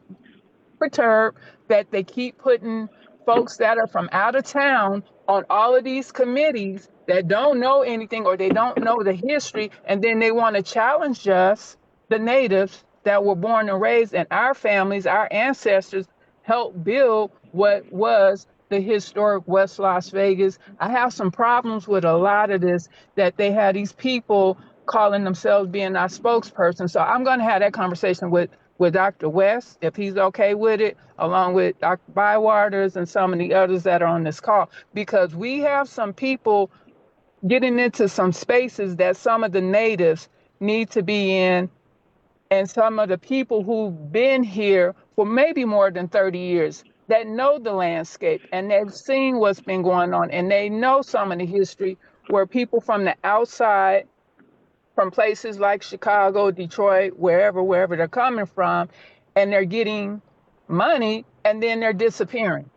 perturbed that they keep putting folks that are from out of town on all of these committees that don't know anything or they don't know the history. And then they want to challenge us, the natives that were born and raised in our families, our ancestors helped build what was the historic West Las Vegas. I have some problems with a lot of this, that they had these people calling themselves being our spokesperson. So I'm going to have that conversation with Dr. West, if he's okay with it, along with Dr. Bywaters and some of the others that are on this call, because we have some people getting into some spaces that some of the natives need to be in, and some of the people who've been here for maybe more than 30 years that know the landscape and they've seen what's been going on and they know some of the history where people from the outside, from places like Chicago, Detroit, wherever they're coming from, and they're getting money and then they're disappearing.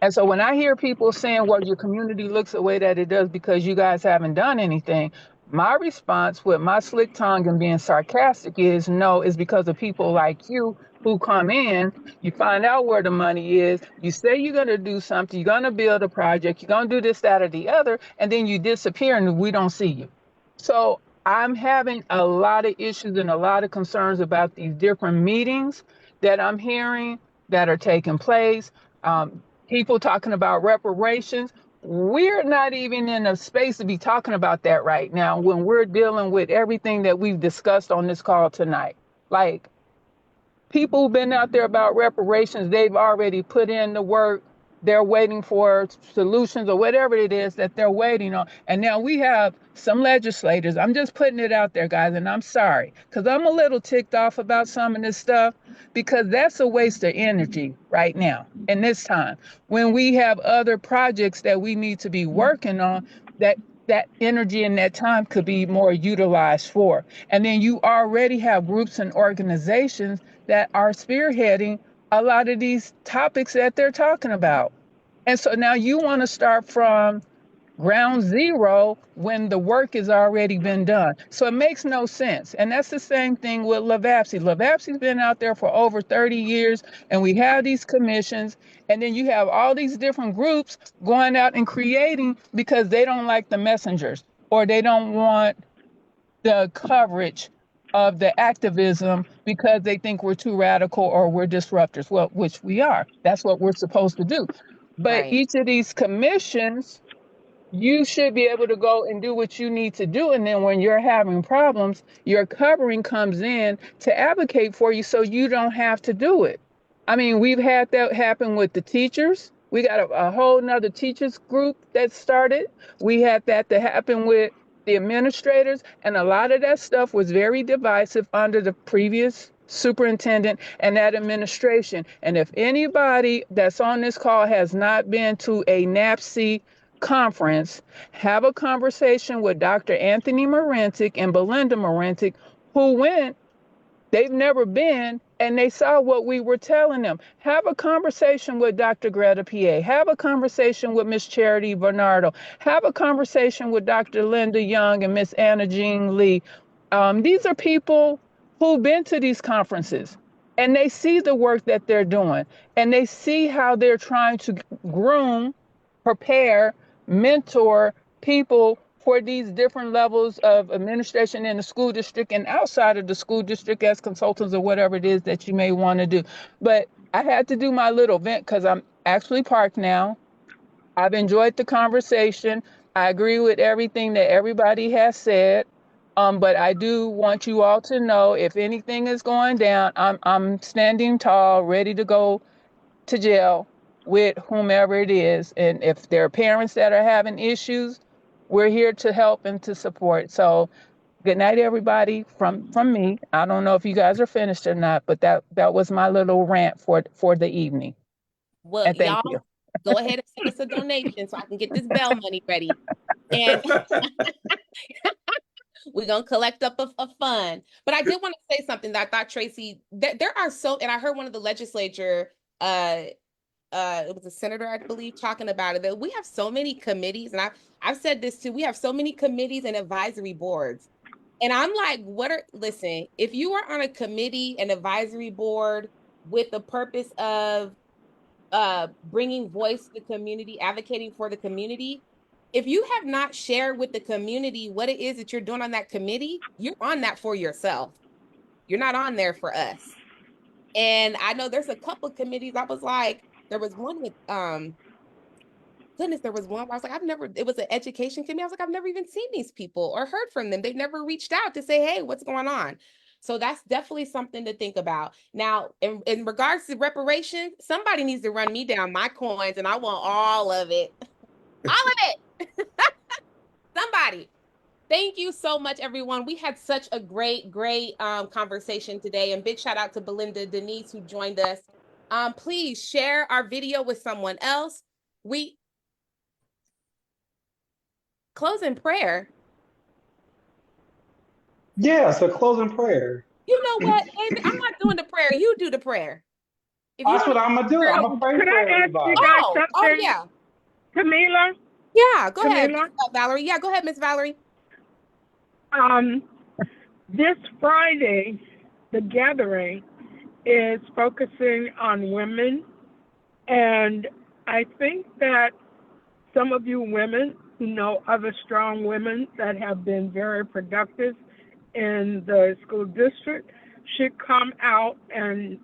And so when I hear people saying, well, your community looks the way that it does because you guys haven't done anything, my response with my slick tongue and being sarcastic is no, is because of people like you who come in, you find out where the money is, you say you're going to do something, you're going to build a project, you're going to do this, that, or the other, and then you disappear and we don't see you. So I'm having a lot of issues and a lot of concerns about these different meetings that I'm hearing that are taking place. People talking about reparations. We're not even in a space to be talking about that right now when we're dealing with everything that we've discussed on this call tonight. Like, people who've been out there about reparations, they've already put in the work. They're waiting for solutions or whatever it is that they're waiting on. And now we have some legislators. I'm just putting it out there, guys, and I'm sorry because I'm a little ticked off about some of this stuff because that's a waste of energy right now in this time when we have other projects that we need to be working on that energy and that time could be more utilized for. And then you already have groups and organizations that are spearheading a lot of these topics that they're talking about. And so now you want to start from ground zero when the work has already been done. So it makes no sense. And that's the same thing with Lavapsy. Lavapsy's been out there for over 30 years, and we have these commissions, and then you have all these different groups going out and creating because they don't like the messengers or they don't want the coverage of the activism because they think we're too radical or we're disruptors. Well, which we are. That's what we're supposed to do. But Right. each of these commissions, you should be able to go and do what you need to do. And then when you're having problems, your covering comes in to advocate for you so you don't have to do it. I mean, we've had that happen with the teachers. We got a whole nother teachers group that started. We had that to happen with the administrators. And a lot of that stuff was very divisive under the previous superintendent and that administration. And if anybody that's on this call has not been to a NAPSI conference, have a conversation with Dr. Anthony Morentic and Belinda Morentic, who went. They've never been, and they saw what we were telling them. Have a conversation with Dr. Greta PA. Have a conversation with Miss Charity Bernardo. Have a conversation with Dr. Linda Young and Miss Anna Jean Lee. These are people who've been to these conferences, and they see the work that they're doing, and they see how they're trying to groom, prepare, mentor people for these different levels of administration in the school district and outside of the school district as consultants or whatever it is that you may want to do. But I had to do my little vent because I'm actually parked now. I've enjoyed the conversation. I agree with everything that everybody has said. But I do want you all to know if anything is going down, I'm standing tall, ready to go to jail with whomever it is. And if there are parents that are having issues, we're here to help and to support. So good night, everybody, from me. I don't know if you guys are finished or not, but that was my little rant for the evening. Well, And thank y'all you. go ahead and send us a donation so I can get this bell money ready. And we're gonna collect up a fund. But I did want to say something that I thought, Tracy, that there are so, and I heard one of the legislature, it was a senator, I believe, talking about it, that we have so many committees, and I've said this too, we have so many committees and advisory boards. And I'm like, listen, if you are on a committee and advisory board with the purpose of bringing voice to the community, advocating for the community, if you have not shared with the community what it is that you're doing on that committee, you're on that for yourself. You're not on there for us. And I know there's a couple of committees. I was like, there was one with goodness, there was one where I was like, it was an education committee. I was like, I've never even seen these people or heard from them. They've never reached out to say, hey, what's going on? So that's definitely something to think about. Now, in regards to reparations, somebody needs to run me down my coins and I want all of it. All of it. Somebody. Thank you so much, everyone. We had such a great conversation today. And big shout out to Belinda Denise who joined us. Please share our video with someone else. We close in prayer. Yeah, so closing prayer. You know what, David? I'm not doing the prayer. You do the prayer. If you That's what want I'm gonna do. I'm gonna pray Could for I ask everybody. you guys oh something, yeah. Camila? Yeah, go ahead, Camila? Valerie. Yeah, go ahead, Miss Valerie. This Friday, the gathering is focusing on women, and I think that some of you women who know other strong women that have been very productive in the school district should come out and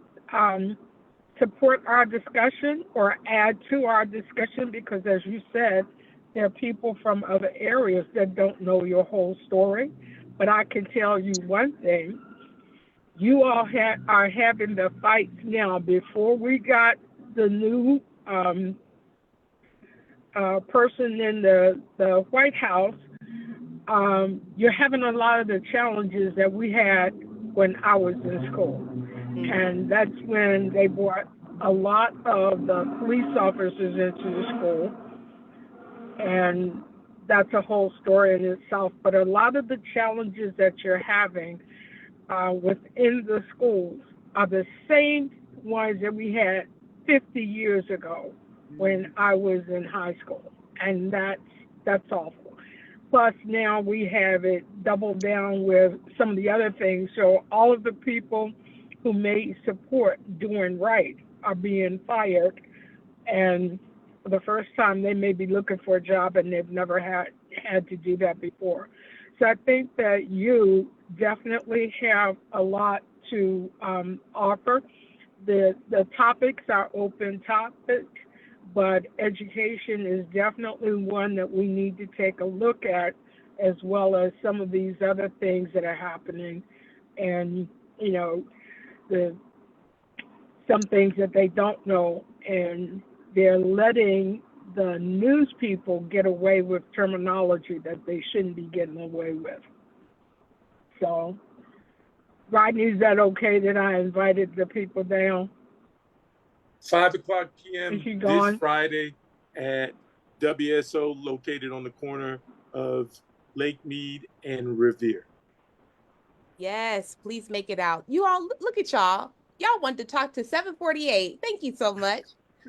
support our discussion or add to our discussion because, as you said, there are people from other areas that don't know your whole story. But I can tell you one thing. You all are having the fights now. Before we got the new person in the White House, you're having a lot of the challenges that we had when I was in school. Mm-hmm. And that's when they brought a lot of the police officers into the school. And that's a whole story in itself. But a lot of the challenges that you're having within the schools are the same ones that we had 50 years ago when I was in high school. And that's awful. Plus now we have it doubled down with some of the other things. So all of the people who may support doing right are being fired. And for the first time, they may be looking for a job and they've never had to do that before. So I think that you definitely have a lot to offer. The topics are open topics, but education is definitely one that we need to take a look at, as well as some of these other things that are happening. And, you know, some things that they don't know, and they're letting the news people get away with terminology that they shouldn't be getting away with. So, Rodney, is that okay that I invited the people down? 5:00 p.m. Is she this gone? Friday at WSO, located on the corner of Lake Mead and Revere. Yes, please make it out. You all look at y'all. Y'all want to talk to 748. Thank you so much.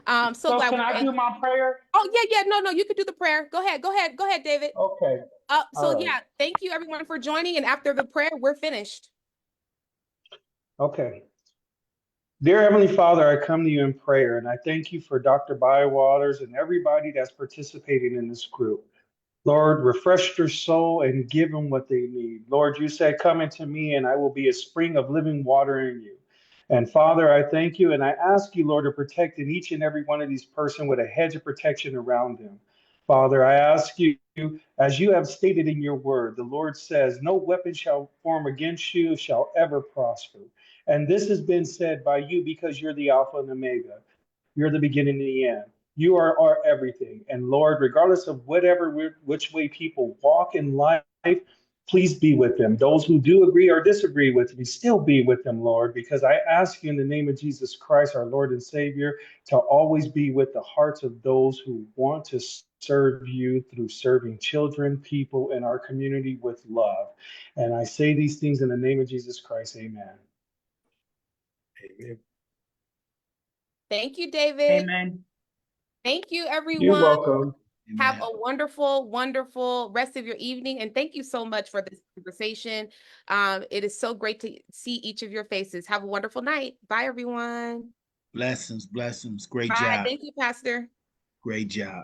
So So glad can we're I in. do my prayer? Oh, yeah, no, you could do the prayer. Go ahead, David. Okay. So All right. yeah, thank you everyone for joining. And after the prayer, we're finished. Okay. Dear Heavenly Father, I come to you in prayer and I thank you for Dr. Bywaters and everybody that's participating in this group. Lord, refresh their soul and give them what they need. Lord, you said, come into me and I will be a spring of living water in you. And Father, I thank you and I ask you, Lord, to protect in each and every one of these person with a hedge of protection around them. Father, I ask you, as you have stated in your word, the Lord says, no weapon shall form against you shall ever prosper. And this has been said by you because you're the Alpha and Omega. You're the beginning and the end. You are our everything. And Lord, regardless of which way people walk in life, please be with them. Those who do agree or disagree with me, still be with them, Lord, because I ask you in the name of Jesus Christ, our Lord and Savior, to always be with the hearts of those who want to serve you through serving children, people in our community with love. And I say these things in the name of Jesus Christ. Amen. Amen. Thank you, David. Amen. Thank you, You're everyone. welcome. Have Amen. a wonderful, wonderful rest of your evening. And thank you so much for this conversation. It is so great to see each of your faces. Have a wonderful night. Bye, everyone. Blessings, blessings. Great Bye. job. Thank you, Pastor. Great job.